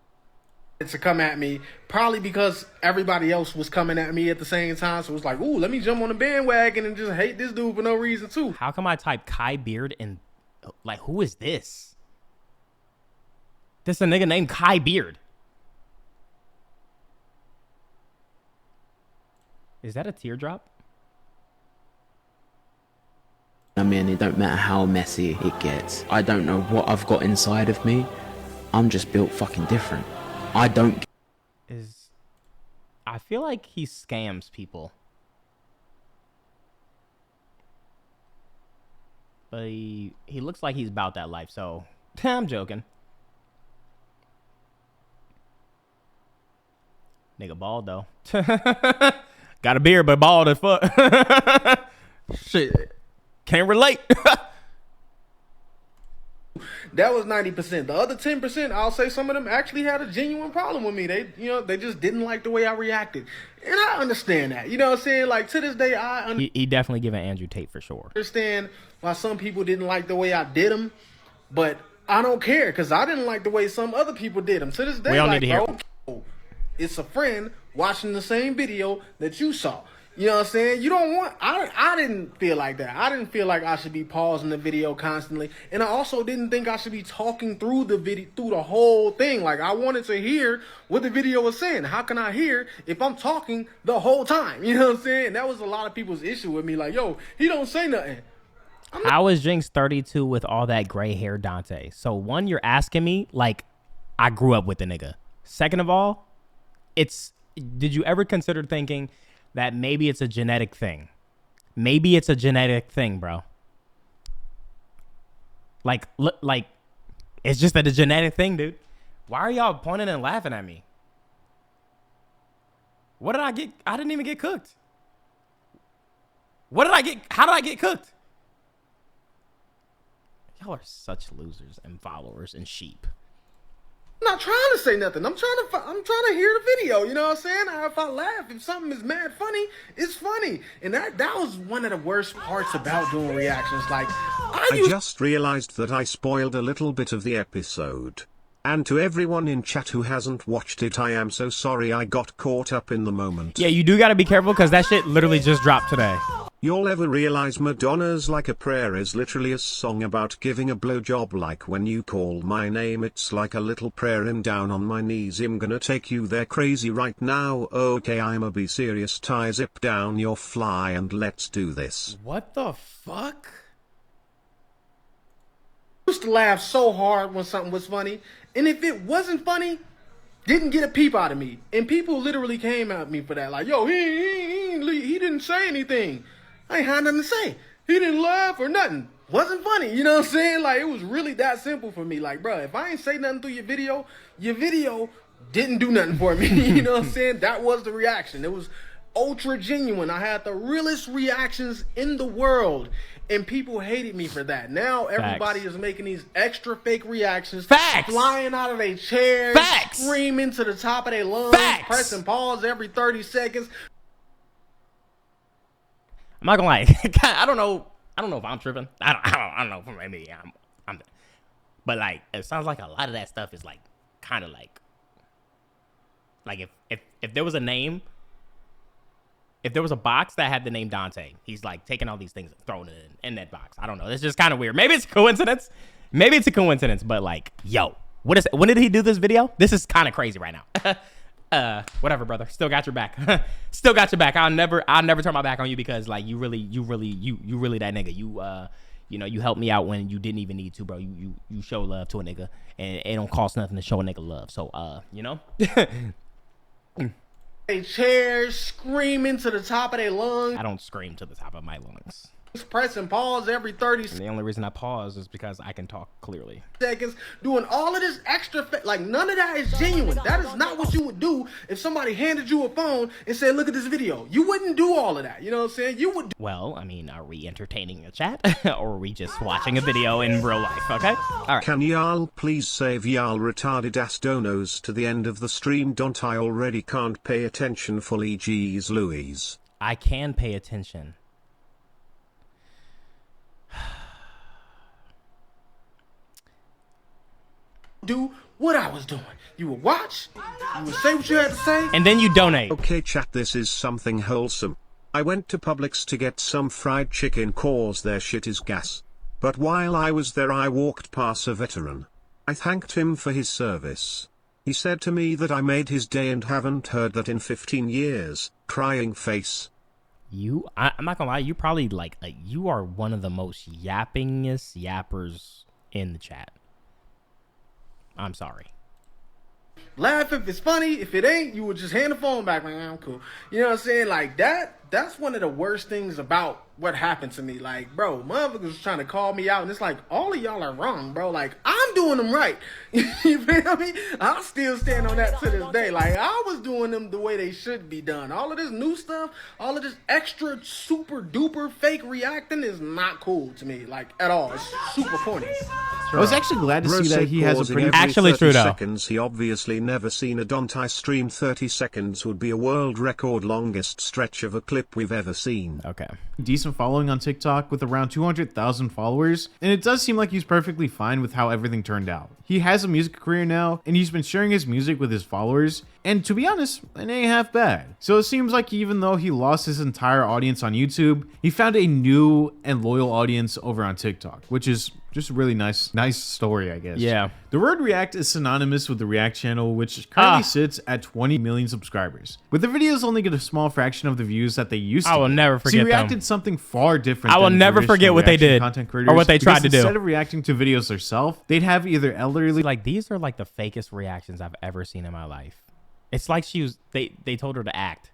To come at me, probably because everybody else was coming at me at the same time. So it was like, ooh, let me jump on the bandwagon and just hate this dude for no reason too. How come I type Kai Beard and like, who is this? This is a nigga named Kai Beard. Is that a teardrop? I mean, it don't matter how messy it gets. I don't know what I've got inside of me. I'm just built fucking different. I feel like he scams people. But he looks like he's about that life, so I'm joking. Nigga bald though. Got a beard but bald as fuck. Shit. Can't relate. That was 90%. The other 10%, I'll say some of them actually had a genuine problem with me. They just didn't like the way I reacted. And I understand that. You know what I'm saying? Like, to this day, he definitely giving Andrew Tate for sure. Understand why some people didn't like the way I did them, but I don't care because I didn't like the way some other people did them. To this day, we don't need to hear. It's a friend watching the same video that you saw. You know what I'm saying? You don't want. I didn't feel like that. I didn't feel like I should be pausing the video constantly, and I also didn't think I should be talking through the video, through the whole thing. Like, I wanted to hear what the video was saying. How can I hear if I'm talking the whole time? You know what I'm saying? That was a lot of people's issue with me. Like, yo, he don't say nothing. How is Jinx 32 with all that gray hair, Dante? So one, you're asking me like I grew up with the nigga. Second of all, did you ever consider thinking that maybe it's a genetic thing? Maybe it's a genetic thing, bro. Like, it's just a genetic thing, dude. Why are y'all pointing and laughing at me? What did I get? I didn't even get cooked. What did I get? How did I get cooked? Y'all are such losers and followers and sheep. I'm not trying to say nothing. I'm trying to hear the video. You know what I'm saying? If I laugh, if something is mad funny, it's funny. And that was one of the worst parts about doing reactions. Like, I just realized that I spoiled a little bit of the episode. And to everyone in chat who hasn't watched it, I am so sorry I got caught up in the moment. Yeah, you do gotta be careful because that shit literally just dropped today. You'll ever realize Madonna's Like a Prayer is literally a song about giving a blowjob, like when you call my name, it's like a little prayer. I'm down on my knees, I'm gonna take you there crazy right now. Okay, I'ma be serious, tie zip down your fly and let's do this. What the fuck? I used to laugh so hard when something was funny. And if it wasn't funny, didn't get a peep out of me. And people literally came at me for that. Like, yo, he didn't say anything. I ain't had nothing to say. He didn't laugh or nothing. Wasn't funny. You know what I'm saying? Like, it was really that simple for me. Like, bro, if I ain't say nothing through your video didn't do nothing for me. You know what I'm saying? That was the reaction. It was ultra genuine. I had the realest reactions in the world. And people hated me for that. Now everybody is making these extra fake reactions. Facts. Flying out of their chairs. Facts. Screaming to the top of their lungs. Facts. Pressing pause every 30 seconds. I'm not gonna lie. I don't know if I'm tripping. I don't know. Maybe I'm. But like, it sounds like a lot of that stuff is like, kind of like if there was a name. If there was a box that had the name Dante, he's like taking all these things and throwing it in that box. I don't know. It's just kind of weird. Maybe it's a coincidence. But like, yo, when did he do this video? This is kind of crazy right now. Whatever, brother. Still got your back. Still got your back. I'll never turn my back on you because like you really that nigga. You helped me out when you didn't even need to, bro. You show love to a nigga and it don't cost nothing to show a nigga love. So Chairs, screaming to the top of their lungs. I don't scream to the top of my lungs. Pressing pause every 30 seconds. The only reason I pause is because I can talk clearly. Seconds, doing all of this extra, like none of that is genuine. That is not what you would do if somebody handed you a phone and said, look at this video. You wouldn't do all of that. You know what I'm saying? You would. Well, I mean, are we entertaining a chat or are we just watching a video in real life? Okay. All right. Can y'all please save y'all retarded ass donos to the end of the stream? Don't I already can't pay attention fully? Jeez Louise. I can pay attention. Do what I was doing. You would watch, you would say what you had to say, and then you donate. Okay, chat, this is something wholesome. I went to Publix to get some fried chicken cause their shit is gas. But while I was there I walked past a veteran. I thanked him for his service. He said to me that I made his day and haven't heard that in 15 years. Crying face. I'm not gonna lie, you probably like you are one of the most yappingest yappers in the chat. I'm sorry. Laugh if it's funny. If it ain't, you would just hand the phone back. Like, I'm cool. You know what I'm saying? Like that's one of the worst things about what happened to me. Like, bro, motherfuckers was trying to call me out, and it's like, all of y'all are wrong, bro. Like, I'm doing them right. You feel me? I still stand on that to this day. Like, I was doing them the way they should be done. All of this new stuff, all of this extra super duper fake reacting is not cool to me, like, at all. It's super corny. I was actually glad to see that he has a pretty... Actually true, though. Seconds, he obviously never seen a ImDOntai stream. 30 seconds would be a world record longest stretch of a clip we've ever seen. Okay. Decent following on TikTok with around 200,000 followers, and it does seem like he's perfectly fine with how everything turned out. He has a music career now, and he's been sharing his music with his followers, and to be honest, it ain't half bad. So it seems like even though he lost his entire audience on YouTube, he found a new and loyal audience over on TikTok, which is just a really nice story, I guess. Yeah. The word React is synonymous with the React channel, which currently sits at 20 million subscribers. But the videos only get a small fraction of the views that they used to. I will never forget See, React them. did something far different. I will than never traditional forget what they reaction did content or creators, what they tried to do. Instead of reacting to videos themselves, they'd have either elderly... Like, these are like the fakest reactions I've ever seen in my life. It's like they told her to act.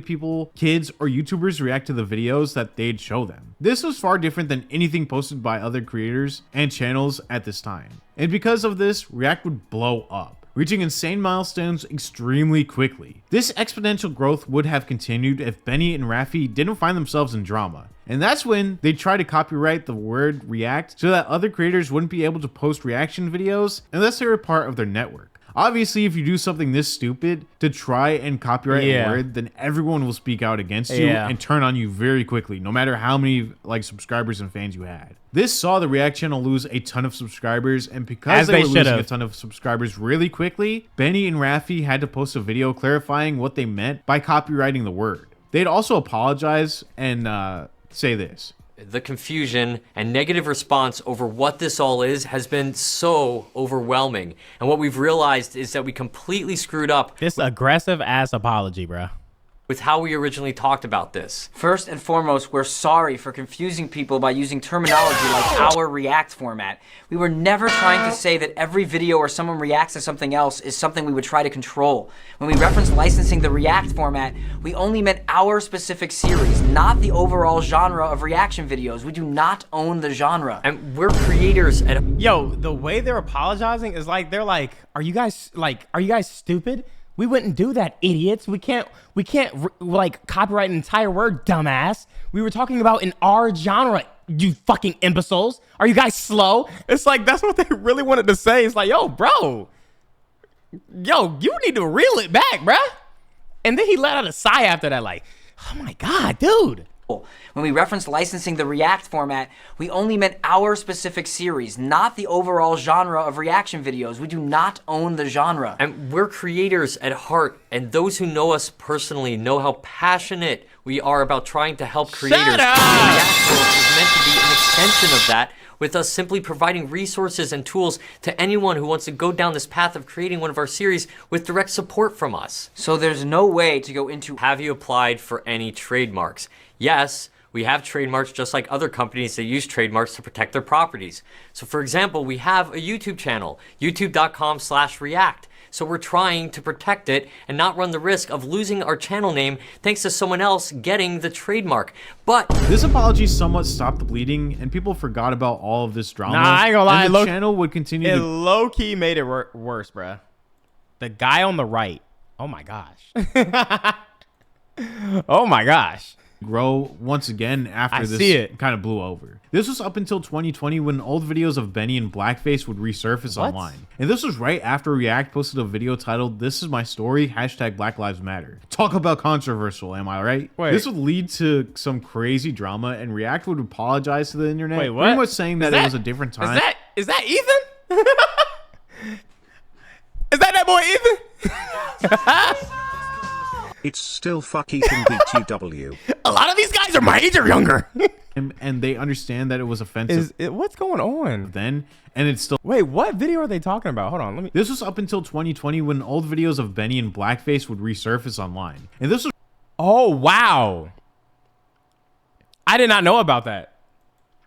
People, kids, or YouTubers react to the videos that they'd show them. This was far different than anything posted by other creators and channels at this time. And because of this, React would blow up, reaching insane milestones extremely quickly. This exponential growth would have continued if Benny and Rafi didn't find themselves in drama. And that's when they tried to copyright the word React so that other creators wouldn't be able to post reaction videos unless they were part of their network. Obviously, if you do something this stupid to try and copyright a word, then everyone will speak out against you and turn on you very quickly, no matter how many subscribers and fans you had. This saw the React channel lose a ton of subscribers, and because they were losing a ton of subscribers really quickly, Benny and Rafi had to post a video clarifying what they meant by copywriting the word. They'd also apologize and say this. The confusion and negative response over what this all is has been so overwhelming. And what we've realized is that we completely screwed up. This aggressive ass apology, bruh. With how we originally talked about this. First and foremost, we're sorry for confusing people by using terminology like our React format. We were never trying to say that every video where someone reacts to something else is something we would try to control. When we referenced licensing the React format, we only meant our specific series, not the overall genre of reaction videos. We do not own the genre. And we're creators at... Yo, the way they're apologizing is like, they're like, are you guys stupid? We wouldn't do that, idiots. We can't copyright an entire word, dumbass. We were talking about in our genre, you fucking imbeciles. Are you guys slow? It's like, that's what they really wanted to say. It's like, yo, bro. Yo, you need to reel it back, bruh. And then he let out a sigh after that, like, oh my God, dude. When we referenced licensing the React format, we only meant our specific series, not the overall genre of reaction videos. We do not own the genre. And we're creators at heart, and those who know us personally know how passionate we are about trying to help creators. Shut up! React is meant to be an extension of that, with us simply providing resources and tools to anyone who wants to go down this path of creating one of our series with direct support from us. So there's no way to go into... Have you applied for any trademarks? Yes, we have trademarks just like other companies that use trademarks to protect their properties. So for example, we have a YouTube channel, youtube.com/react. So we're trying to protect it and not run the risk of losing our channel name thanks to someone else getting the trademark. But this apology somewhat stopped the bleeding, and people forgot about all of this drama. Nah, I ain't gonna lie. And the channel would continue it to... low-key made it worse, bruh. The guy on the right. Oh my gosh. Oh my gosh. Grow once again after this kind of blew over. This was up until 2020 when old videos of Benny in blackface would resurface online. And this was right after React posted a video titled, "This is my story, #Black Lives Matter." Talk about controversial, am I right? Wait. This would lead to some crazy drama, and React would apologize to the internet. Wait, what? Pretty much saying that it was a different time. Is that Ethan? Is that boy Ethan? It's still fuck Ethan BTW. A lot of these guys are my age or younger. And they understand that it was offensive. What's going on? Then, and it's still... Wait, what video are they talking about? Hold on, let me... This was up until 2020 when old videos of Benny in blackface would resurface online. And this was... Oh, wow. I did not know about that.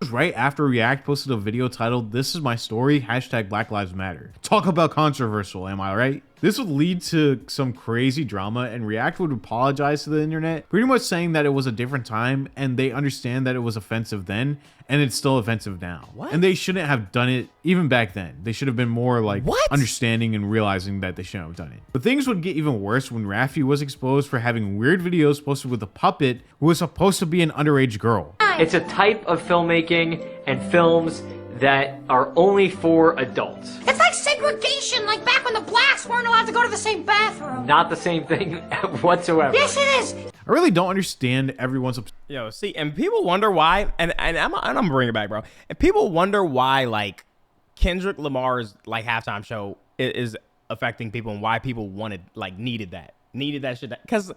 Right after React posted a video titled, "This is my story, #Black Lives Matter." Talk about controversial, am I right? This would lead to some crazy drama, and React would apologize to the internet, pretty much saying that it was a different time, and they understand that it was offensive then, and it's still offensive now. What? And they shouldn't have done it even back then. They should have been more understanding and realizing that they shouldn't have done it. But things would get even worse when Rafi was exposed for having weird videos posted with a puppet who was supposed to be an underage girl. it's a type of filmmaking and films that are only for adults. It's like segregation, like back when the blacks weren't allowed to go to the same bathroom. Not the same thing whatsoever. Yes, it is. I really don't understand everyone's... Yo, see, and people wonder why, and I'm gonna bring it back, bro. And people wonder why, like, Kendrick Lamar's, like, halftime show is affecting people and why people needed that shit. Because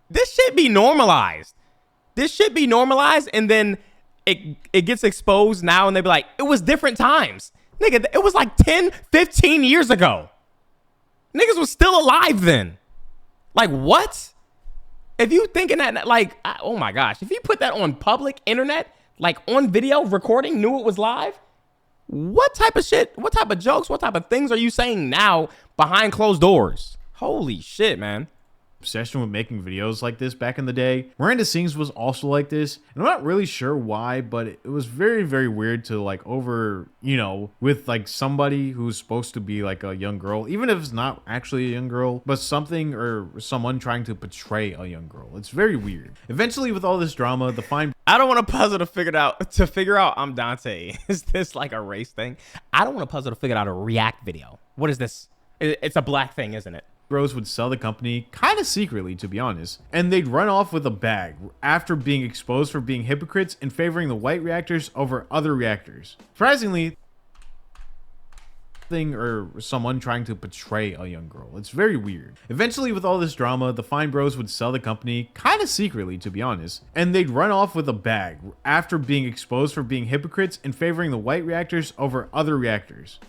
this shit be normalized. This shit be normalized, and then it gets exposed now, and they be like, it was different times. Nigga, it was like 10, 15 years ago. Niggas was still alive then. Like, what? If you thinking that, like, oh my gosh, if you put that on public internet, like on video recording, knew it was live, what type of shit, what type of jokes, what type of things are you saying now behind closed doors? Holy shit, man. Obsession with making videos like this back in the day. Miranda Sings was also like this, and I'm not really sure why, but it was very, very weird to like with like somebody who's supposed to be like a young girl, even if it's not actually a young girl, but something or someone trying to portray a young girl. It's very weird. Eventually, with all this drama, the fine. I don't want a puzzle to figure out ImDOntai. Is this like a race thing? I don't want a puzzle to figure out a React video. What is this? It's a black thing, isn't it? Bros would sell the company kind of secretly, to be honest, and they'd run off with a bag after being exposed for being hypocrites and favoring the white reactors over other reactors. Surprisingly, or someone trying to portray a young girl. It's very weird. Eventually, with all this drama, the fine bros would sell the company kind of secretly, to be honest, and they'd run off with a bag after being exposed for being hypocrites and favoring the white reactors over other reactors.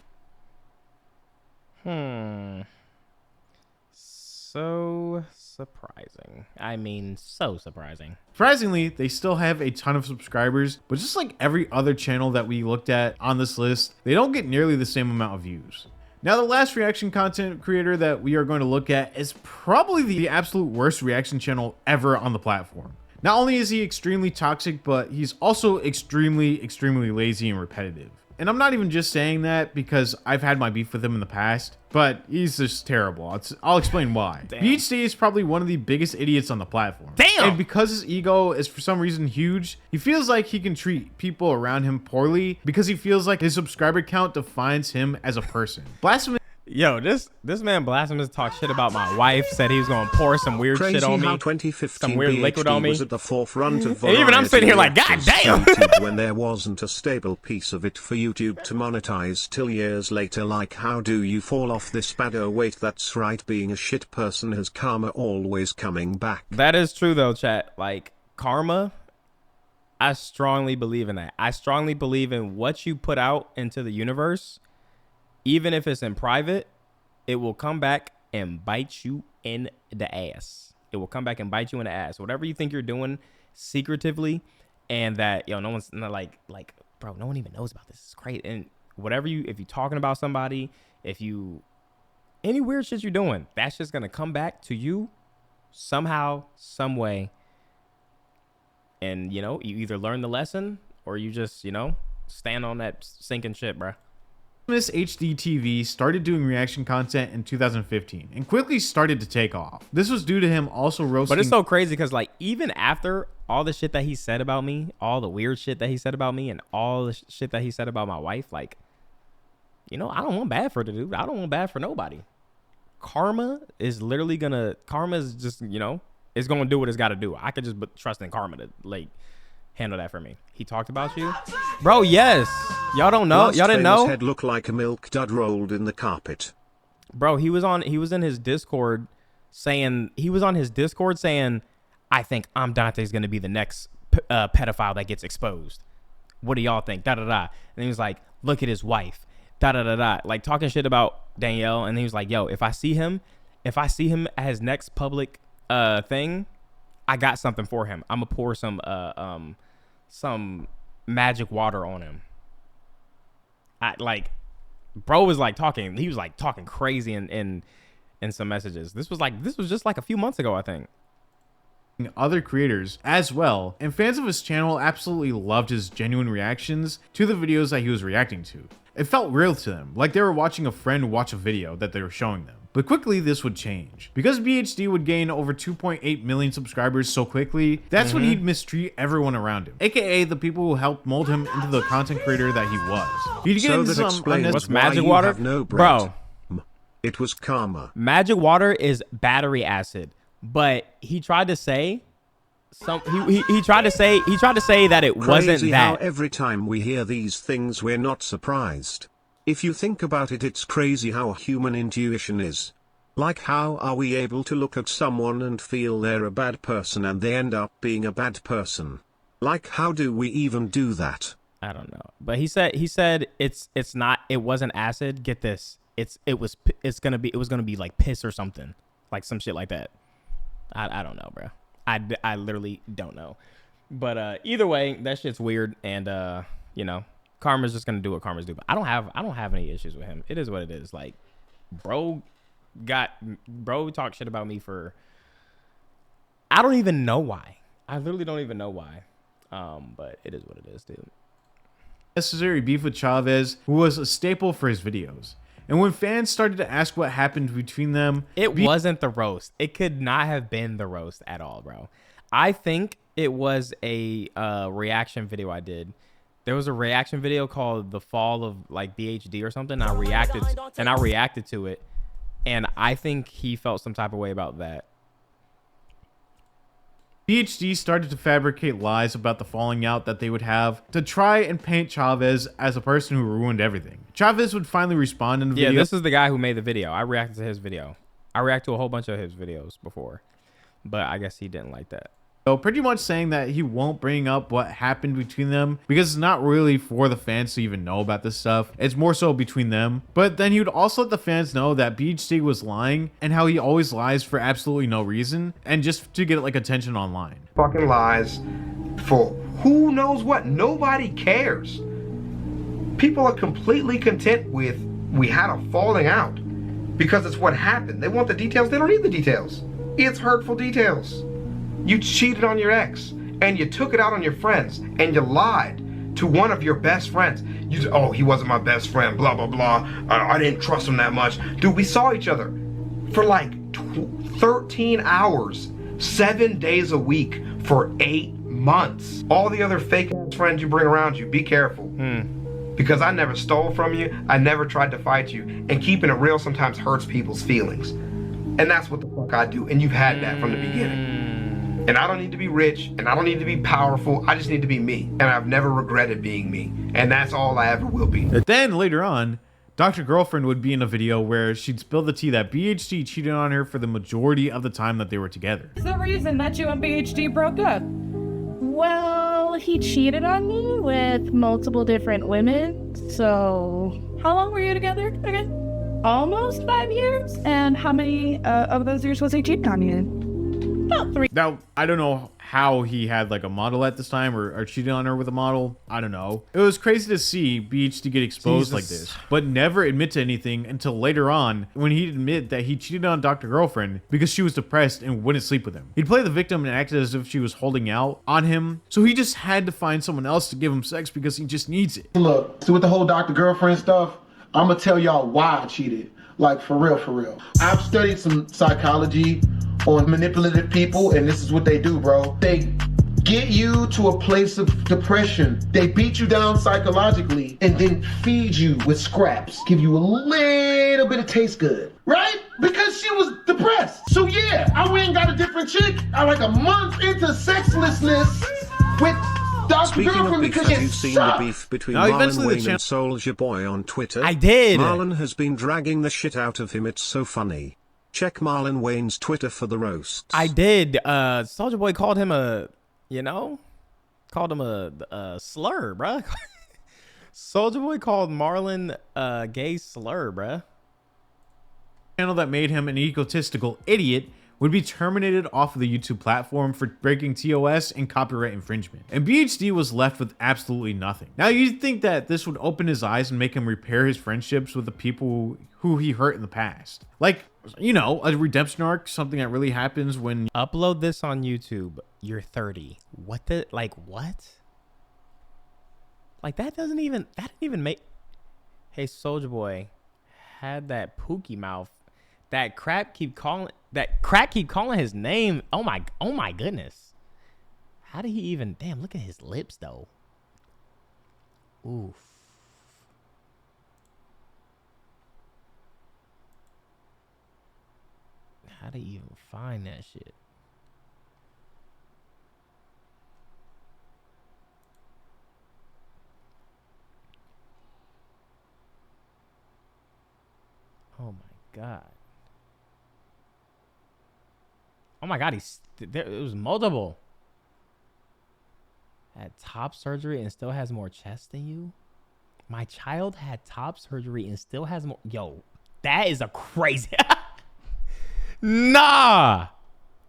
So surprising. I mean, so surprising. Surprisingly, they still have a ton of subscribers, but just like every other channel that we looked at on this list, they don't get nearly the same amount of views. Now, the last reaction content creator that we are going to look at is probably the absolute worst reaction channel ever on the platform. Not only is he extremely toxic, but he's also extremely, extremely lazy and repetitive. And I'm not even just saying that because I've had my beef with him in the past, but he's just terrible. I'll explain why. BHD is probably one of the biggest idiots on the platform. Damn! And because his ego is for some reason huge, he feels like he can treat people around him poorly because he feels like his subscriber count defines him as a person. Blasphemous. Yo, this man Blasphemous talked shit about my wife, said he was gonna pour some weird Crazy shit on me, how 2015 some weird liquid on me. was at the forefront of And even I'm sitting here like, God damn! when there wasn't a stable piece of it for YouTube to monetize till years later. Like, how do you fall off this bad? Oh wait, that's right, being a shit person has karma always coming back. That is true though, chat. Like, karma, I strongly believe in that. I strongly believe in what you put out into the universe. Even if it's in private, it will come back and bite you in the ass. It will come back and bite you in the ass. Whatever you think you're doing secretively, and that, no one's like, bro, no one even knows about this. It's great. And whatever if you're talking about somebody, any weird shit you're doing, that's just gonna come back to you somehow, some way. And you either learn the lesson or you just stand on that sinking ship, bro. HD TV started doing reaction content in 2015 and quickly started to take off. This was due to him also roasting. But it's so crazy because like even after all the shit that he said about me, all the weird shit that he said about me, and all the shit that he said about my wife, like, I don't want bad for the dude. I don't want bad for nobody. Karma is just, it's going to do what it's got to do. I could just trust in karma to like handle that for me. He talked about you, bro. Yes, y'all don't know. Y'all didn't know. Head looked like a milk dud rolled in the carpet. Bro, he was in his Discord saying I think ImDOntai is gonna be the next pedophile that gets exposed. What do y'all think? Da da da. And he was like, look at his wife. Da da da da. Like talking shit about Danielle. And he was like, yo, if I see him at his next public thing, I got something for him. I'm gonna pour some magic water on him. Bro was like talking. He was like talking crazy in some messages. This was just like a few months ago, I think. Other creators as well, and fans of his channel absolutely loved his genuine reactions to the videos that he was reacting to. It felt real to them, like they were watching a friend watch a video that they were showing them. But quickly this would change. Because BHD would gain over 2.8 million subscribers so quickly, that's when he'd mistreat everyone around him, aka the people who helped mold him into the content creator that he was. He'd get into some what's magic water? Bro, it was karma. Magic water is battery acid. But he tried to say he tried to say that it wasn't that. How every time we hear these things we're not surprised. If you think about it, it's crazy how human intuition is. Like, how are we able to look at someone and feel they're a bad person and they end up being a bad person? Like, how do we even do that? I don't know. But he said it wasn't acid. Get this. It was gonna be like piss or something. Like some shit like that. I don't know, bro. I literally don't know. But either way, that shit's weird, and karma's just gonna do what karma's do. But I don't have any issues with him. It is what it is. Like, bro bro talked shit about me for, I don't even know why. I literally don't even know why. But it is what it is, dude. Necessary beef with Chavez, who was a staple for his videos. And when fans started to ask what happened between them, it wasn't the roast. It could not have been the roast at all, bro. I think it was a reaction video I did. There was a reaction video called "The Fall of like BHD" or something. I reacted to it, and I think he felt some type of way about that. BHD started to fabricate lies about the falling out that they would have to try and paint Chavez as a person who ruined everything. Chavez would finally respond in the video. Yeah, this is the guy who made the video. I reacted to his video. I reacted to a whole bunch of his videos before, but I guess he didn't like that. So pretty much saying that he won't bring up what happened between them because it's not really for the fans to even know about this stuff. It's more so between them. But then he would also let the fans know that BHD was lying and how he always lies for absolutely no reason and just to get like attention online. Fucking lies for who knows what. Nobody cares. People are completely content with we had a falling out because it's what happened. They want the details. They don't need the details. It's hurtful details. You cheated on your ex, and you took it out on your friends, and you lied to one of your best friends. You said, oh, he wasn't my best friend, blah, blah, blah. I didn't trust him that much. Dude, we saw each other for like 13 hours, 7 days a week for 8 months. All the other fake-ass friends you bring around you, be careful. Because I never stole from you, I never tried to fight you, and keeping it real sometimes hurts people's feelings. And that's what the fuck I do, and you've had that from the beginning. And I don't need to be rich, and I don't need to be powerful. I just need to be me. And I've never regretted being me. And that's all I ever will be. Then later on, Dr. Girlfriend would be in a video where she'd spill the tea that BHD cheated on her for the majority of the time that they were together. What's the reason that you and BHD broke up? Well, he cheated on me with multiple different women. So, how long were you together again? Almost 5 years. And how many of those years was he cheating on you? About 3. Now, I don't know how he had like a model at this time or cheated on her with a model. I don't know. It was crazy to see BHD get exposed like this, but never admit to anything until later on when he'd admit that he cheated on Dr. Girlfriend because she was depressed and wouldn't sleep with him. He'd play the victim and acted as if she was holding out on him, so he just had to find someone else to give him sex because he just needs it. Look, so with the whole Dr. Girlfriend stuff, I'm gonna tell y'all why I cheated. Like, for real, for real. I've studied some psychology on manipulative people, and this is what they do, bro. They get you to a place of depression. They beat you down psychologically and then feed you with scraps. Give you a little bit of taste good, right? Because she was depressed. So yeah, I went and got a different chick. I like a month into sexlessness with Dr. Speaking Girlfriend of beef, because have it you seen sucked. the beef between Now, Marlon eventually the Wayne and Soulja Boy on Twitter? I did. Marlon has been dragging the shit out of him. It's so funny. Check Marlon Wayne's Twitter for the roasts. I did. Soulja Boy called him a slur, bruh. Soulja Boy called Marlon a gay slur, bruh. Channel that made him an egotistical idiot would be terminated off of the YouTube platform for breaking TOS and copyright infringement. And BHD was left with absolutely nothing. Now you'd think that this would open his eyes and make him repair his friendships with the people who he hurt in the past. Like, you know, a redemption arc, something that really happens when... Upload this on YouTube, you're 30. What the, like, what? Like, that didn't even make... Hey, Soulja Boy, had that pookie mouth. That crack keep calling his name. Oh my goodness. How did he even, damn, look at his lips though. Oof. How did he even find that shit? Oh my God. Oh my God, it was multiple. Had top surgery and still has more chest than you? My child had top surgery and still has more. Yo, that is a crazy. Nah.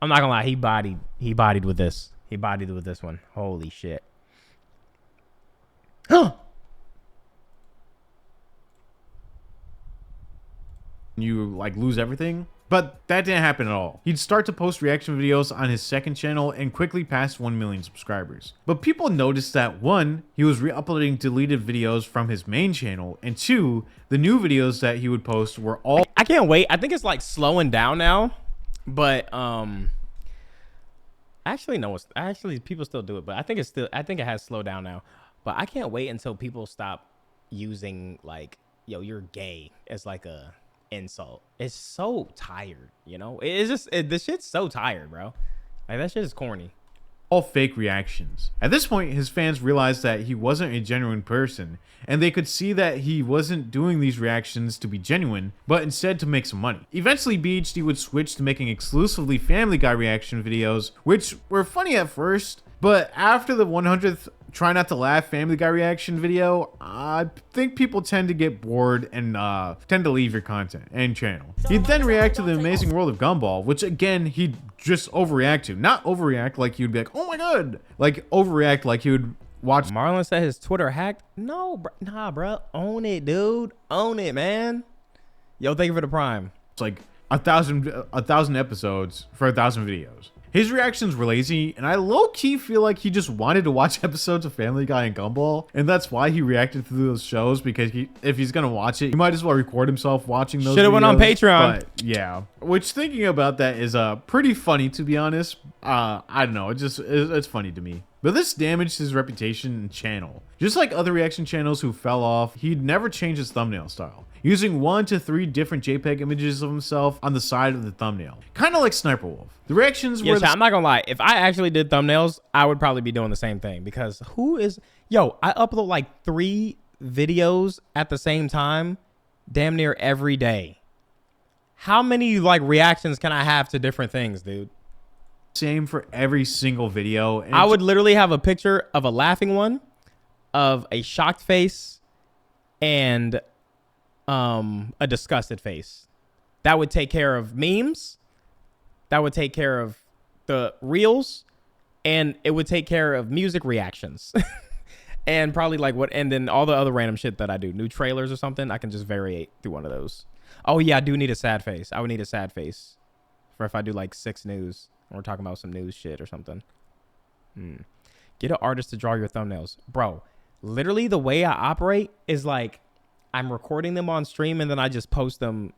I'm not gonna lie, he bodied with this. He bodied with this one. Holy shit. Huh. you like lose everything. But that didn't happen at all. He'd start to post reaction videos on his second channel and quickly passed 1 million subscribers. But people noticed that 1, he was re-uploading deleted videos from his main channel, and 2, the new videos that he would post were all— I can't wait. I think it's like slowing down now, but actually no, it's actually people still do it, but I think it has slowed down now. But I can't wait until people stop using like, yo, you're gay as like a insult. It's so tired, you know? It's just this shit's so tired, bro. Like, that shit is corny. All fake reactions. At this point, his fans realized that he wasn't a genuine person, and they could see that he wasn't doing these reactions to be genuine, but instead to make some money. Eventually, BHD would switch to making exclusively Family Guy reaction videos, which were funny at first, but after the 100th Try Not to Laugh Family Guy reaction video, I think people tend to get bored and tend to leave your content and channel. He'd then react to The Amazing World of Gumball, which again, he'd just overreact to. Not overreact like you'd be like, oh my god, like overreact like he would watch. Marlon said his Twitter hacked. No, bro, nah, bro. Own it, dude. Own it, man. Yo, thank you for the prime. It's like a thousand episodes for 1,000 videos. His reactions were lazy, and I low-key feel like he just wanted to watch episodes of Family Guy and Gumball, and that's why he reacted to those shows, because if he's gonna watch it, he might as well record himself watching those. Should've went on Patreon. But yeah, which thinking about that is pretty funny, to be honest. I don't know, it's funny to me. But this damaged his reputation and channel. Just like other reaction channels who fell off, he'd never change his thumbnail style, using 1 to 3 different JPEG images of himself on the side of the thumbnail. Kind of like Sniper Wolf. The reactions were— I'm not gonna lie, if I actually did thumbnails, I would probably be doing the same thing, because I upload like 3 videos at the same time damn near every day. How many like reactions can I have to different things, dude? Same for every single video. And I would literally have a picture of a laughing one, of a shocked face, and a disgusted face. That would take care of memes. That would take care of the reels, and it would take care of music reactions. And probably like and then all the other random shit that I do, new trailers or something, I can just variate through one of those. Oh yeah, I do need a sad face. I would need a sad face for if I do like 6 news. We're talking about some news shit or something. Get an artist to draw your thumbnails. Bro, literally the way I operate is like I'm recording them on stream and then I just post them.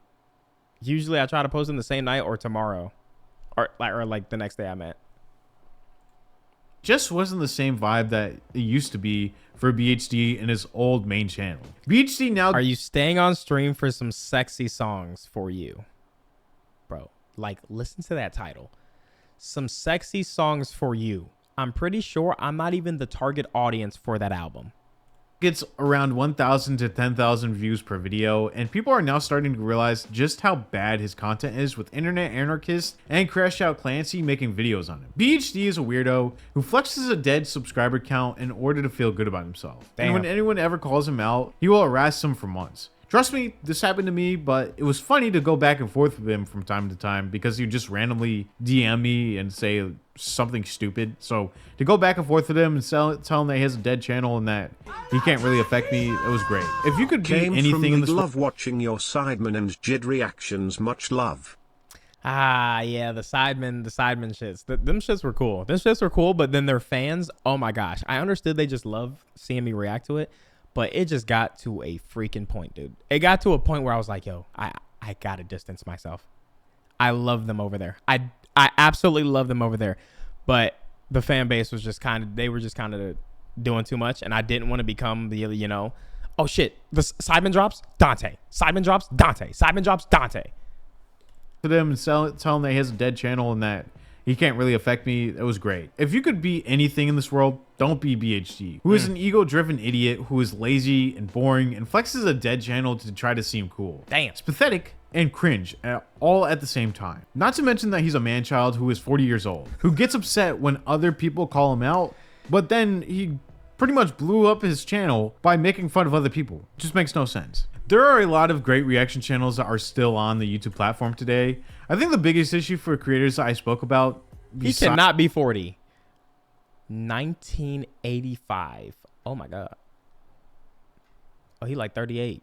Usually I try to post them the same night or tomorrow. Or like the next day I meant. Just wasn't the same vibe that it used to be for BHD in his old main channel. BHD now— Are you staying on stream for some sexy songs for you? Bro, like listen to that title. Some sexy songs for you. I'm pretty sure I'm not even the target audience for that album. Gets around 1,000 to 10,000 views per video, and people are now starting to realize just how bad his content is, with Internet Anarchist and Crash Out Clancy making videos on it. BHD is a weirdo who flexes a dead subscriber count in order to feel good about himself. Damn. And when anyone ever calls him out, he will harass them for months. Trust me, this happened to me, but it was funny to go back and forth with him from time to time because he'd just randomly DM me and say something stupid. So to go back and forth with him and tell him that he has a dead channel and that he can't really affect me, it was great. If you could be anything in this— love watching your Sidemen and Jid reactions. Much love. Ah, yeah, the Sidemen shits. Them shits were cool. Them shits were cool, but then their fans, oh my gosh. I understood they just love seeing me react to it. But it just got to a freaking point, dude. It got to a point where I was like, yo, I gotta distance myself. I love them over there. I absolutely love them over there. But the fan base was just they were just kind of doing too much. And I didn't want to become the, oh shit, the Sidemen drops, Dante. Sidemen drops, Dante. Sidemen drops, Dante. To them and tell him that he has a dead channel and that he can't really affect me. It was great. If you could be anything in this world, don't be BHD, who is an ego-driven idiot who is lazy and boring and flexes a dead channel to try to seem cool. Damn. It's pathetic and cringe all at the same time. Not to mention that he's a man-child who is 40 years old, who gets upset when other people call him out, but then he pretty much blew up his channel by making fun of other people. It just makes no sense. There are a lot of great reaction channels that are still on the YouTube platform today. I think the biggest issue for creators that I spoke about— He cannot be 40. 1985. Oh my god. Oh, he like 38.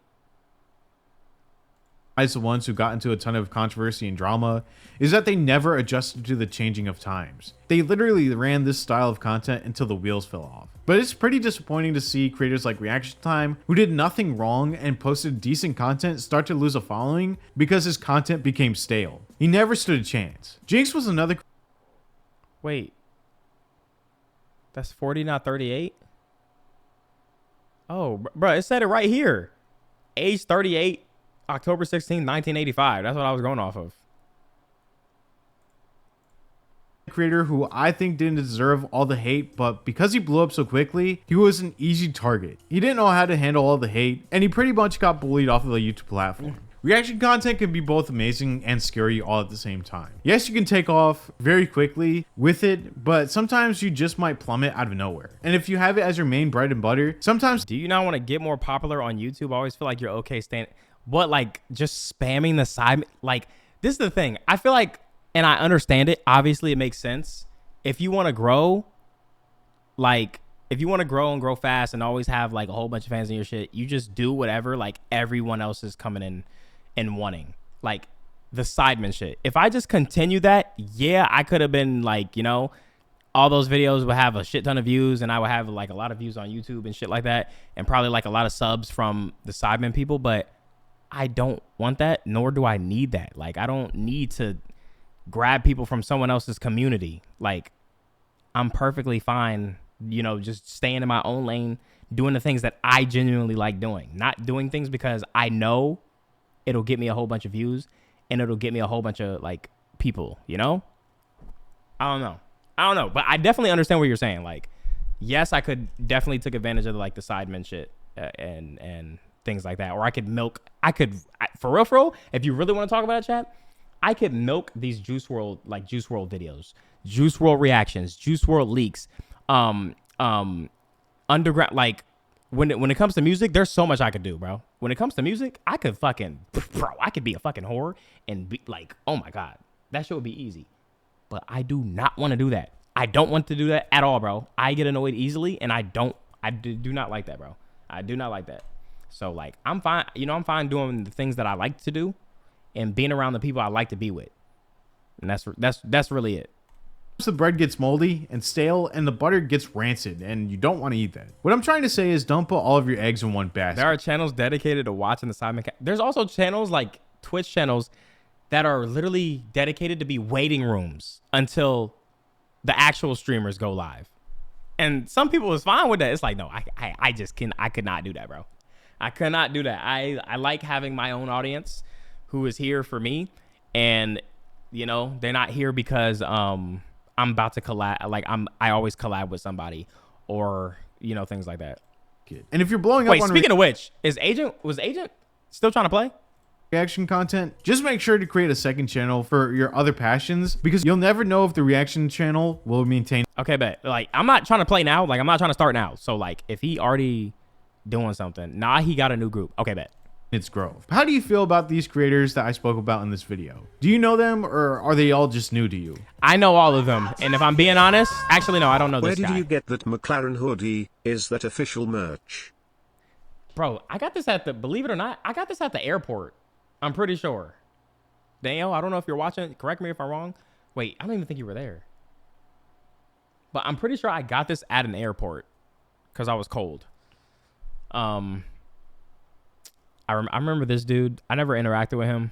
the ones who got into a ton of controversy and drama is that they never adjusted to the changing of times. They literally ran this style of content until the wheels fell off. But it's pretty disappointing to see creators like Reaction Time, who did nothing wrong and posted decent content, start to lose a following because his content became stale. He never stood a chance. Jinx was another... Wait. That's 40, not 38? Oh, bro, it said it right here. Age 38, October 16, 1985. That's what I was going off of. Creator who I think didn't deserve all the hate, but because he blew up so quickly, he was an easy target. He didn't know how to handle all the hate, and he pretty much got bullied off of the YouTube platform. Reaction content can be both amazing and scary all at the same time. Yes, you can take off very quickly with it, but sometimes you just might plummet out of nowhere. And if you have it as your main bread and butter, sometimes... Do you not want to get more popular on YouTube? I always feel like you're okay staying... But like just spamming the side... Like, this is the thing. I feel like, and I understand it, obviously it makes sense. If you want to grow, like... If you want to grow and grow fast and always have like a whole bunch of fans in your shit, you just do whatever like everyone else is coming in and wanting, like the Sidemen shit. If I just continue that, yeah, I could have been like, you know, all those videos would have a shit ton of views and I would have like a lot of views on YouTube and shit like that, and probably like a lot of subs from the Sidemen people. But I don't want that, nor do I need that. Like, I don't need to grab people from someone else's community. Like, I'm perfectly fine, you know, just staying in my own lane, doing the things that I genuinely like doing, not doing things because I know it'll get me a whole bunch of views and it'll get me a whole bunch of like people, you know? I don't know. But I definitely understand what you're saying. Like, yes, I could definitely take advantage of like the Sidemen shit and things like that. Or I could for real, if you really want to talk about it, chat, I could milk these Juice WRLD videos, Juice WRLD reactions, Juice WRLD leaks, underground, like, when it comes to music, there's so much I could do, bro. When it comes to music, I could be a fucking whore and be like, oh my God, that shit would be easy. But I do not want to do that. I don't want to do that at all, bro. I get annoyed easily, and I do not like that, bro. I do not like that. So like, I'm fine, you know, I'm fine doing the things that I like to do and being around the people I like to be with. And that's really it. The bread gets moldy and stale and the butter gets rancid, and you don't want to eat that. What I'm trying to say is don't put all of your eggs in one basket. There are channels dedicated to watching the Sidemen. There's also channels like Twitch channels that are literally dedicated to be waiting rooms until the actual streamers go live. And some people is fine with that. It's like, no, I could not do that, bro. I could not do that. I like having my own audience who is here for me, and you know, they're not here because I'm about to collab, like I always collab with somebody, or you know, things like that. And if you're blowing up Wait, speaking of which, was Agent still trying to play reaction content? Just make sure to create a second channel for your other passions, because you'll never know if the reaction channel will maintain. Okay, but like, I'm not trying to play now. Like, I'm not trying to start now. So like, if he already doing something, he got a new group. Okay, bet. Its growth. How do you feel about these creators that I spoke about in this video? Do you know them, or are they all just new to you? I know all of them, and if I'm being honest, actually no, I don't know this guy. Where did you get that McLaren hoodie? Is that official merch? Bro, I got this believe it or not, I got this at the airport. I'm pretty sure. Daniel, I don't know if you're watching. Correct me if I'm wrong. Wait, I don't even think you were there. But I'm pretty sure I got this at an airport because I was cold. I remember this dude. I never interacted with him.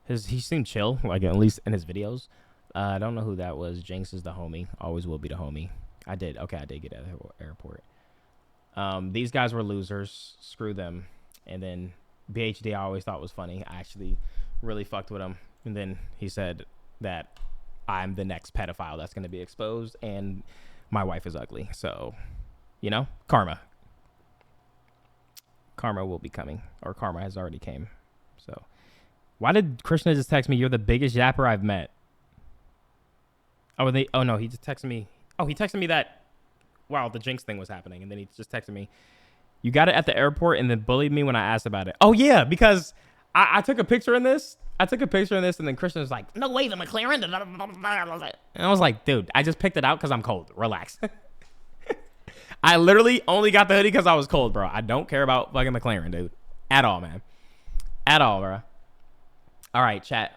He seemed chill, like at least in his videos. I don't know who that was. Jinx is the homie. Always will be the homie. I did get at the airport. These guys were losers. Screw them. And then BHD I always thought was funny. I actually really fucked with him. And then he said that I'm the next pedophile that's going to be exposed, and my wife is ugly. So, you know, karma will be coming, or karma has already came. So why did Krishna just text me, you're the biggest yapper I've met? Oh no, he just texted me. Oh, he texted me that while the Jinx thing was happening, and then he just texted me, you got it at the airport and then bullied me when I asked about it. Oh yeah, because I took a picture in this. And then Krishna was like, no way, the McLaren. And I was like, dude, I just picked it out because I'm cold. Relax. I literally only got the hoodie because I was cold, bro. I don't care about fucking McLaren, dude. At all, man. At all, bro. All right, chat.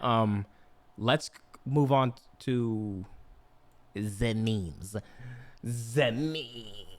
Let's move on to the memes. The memes.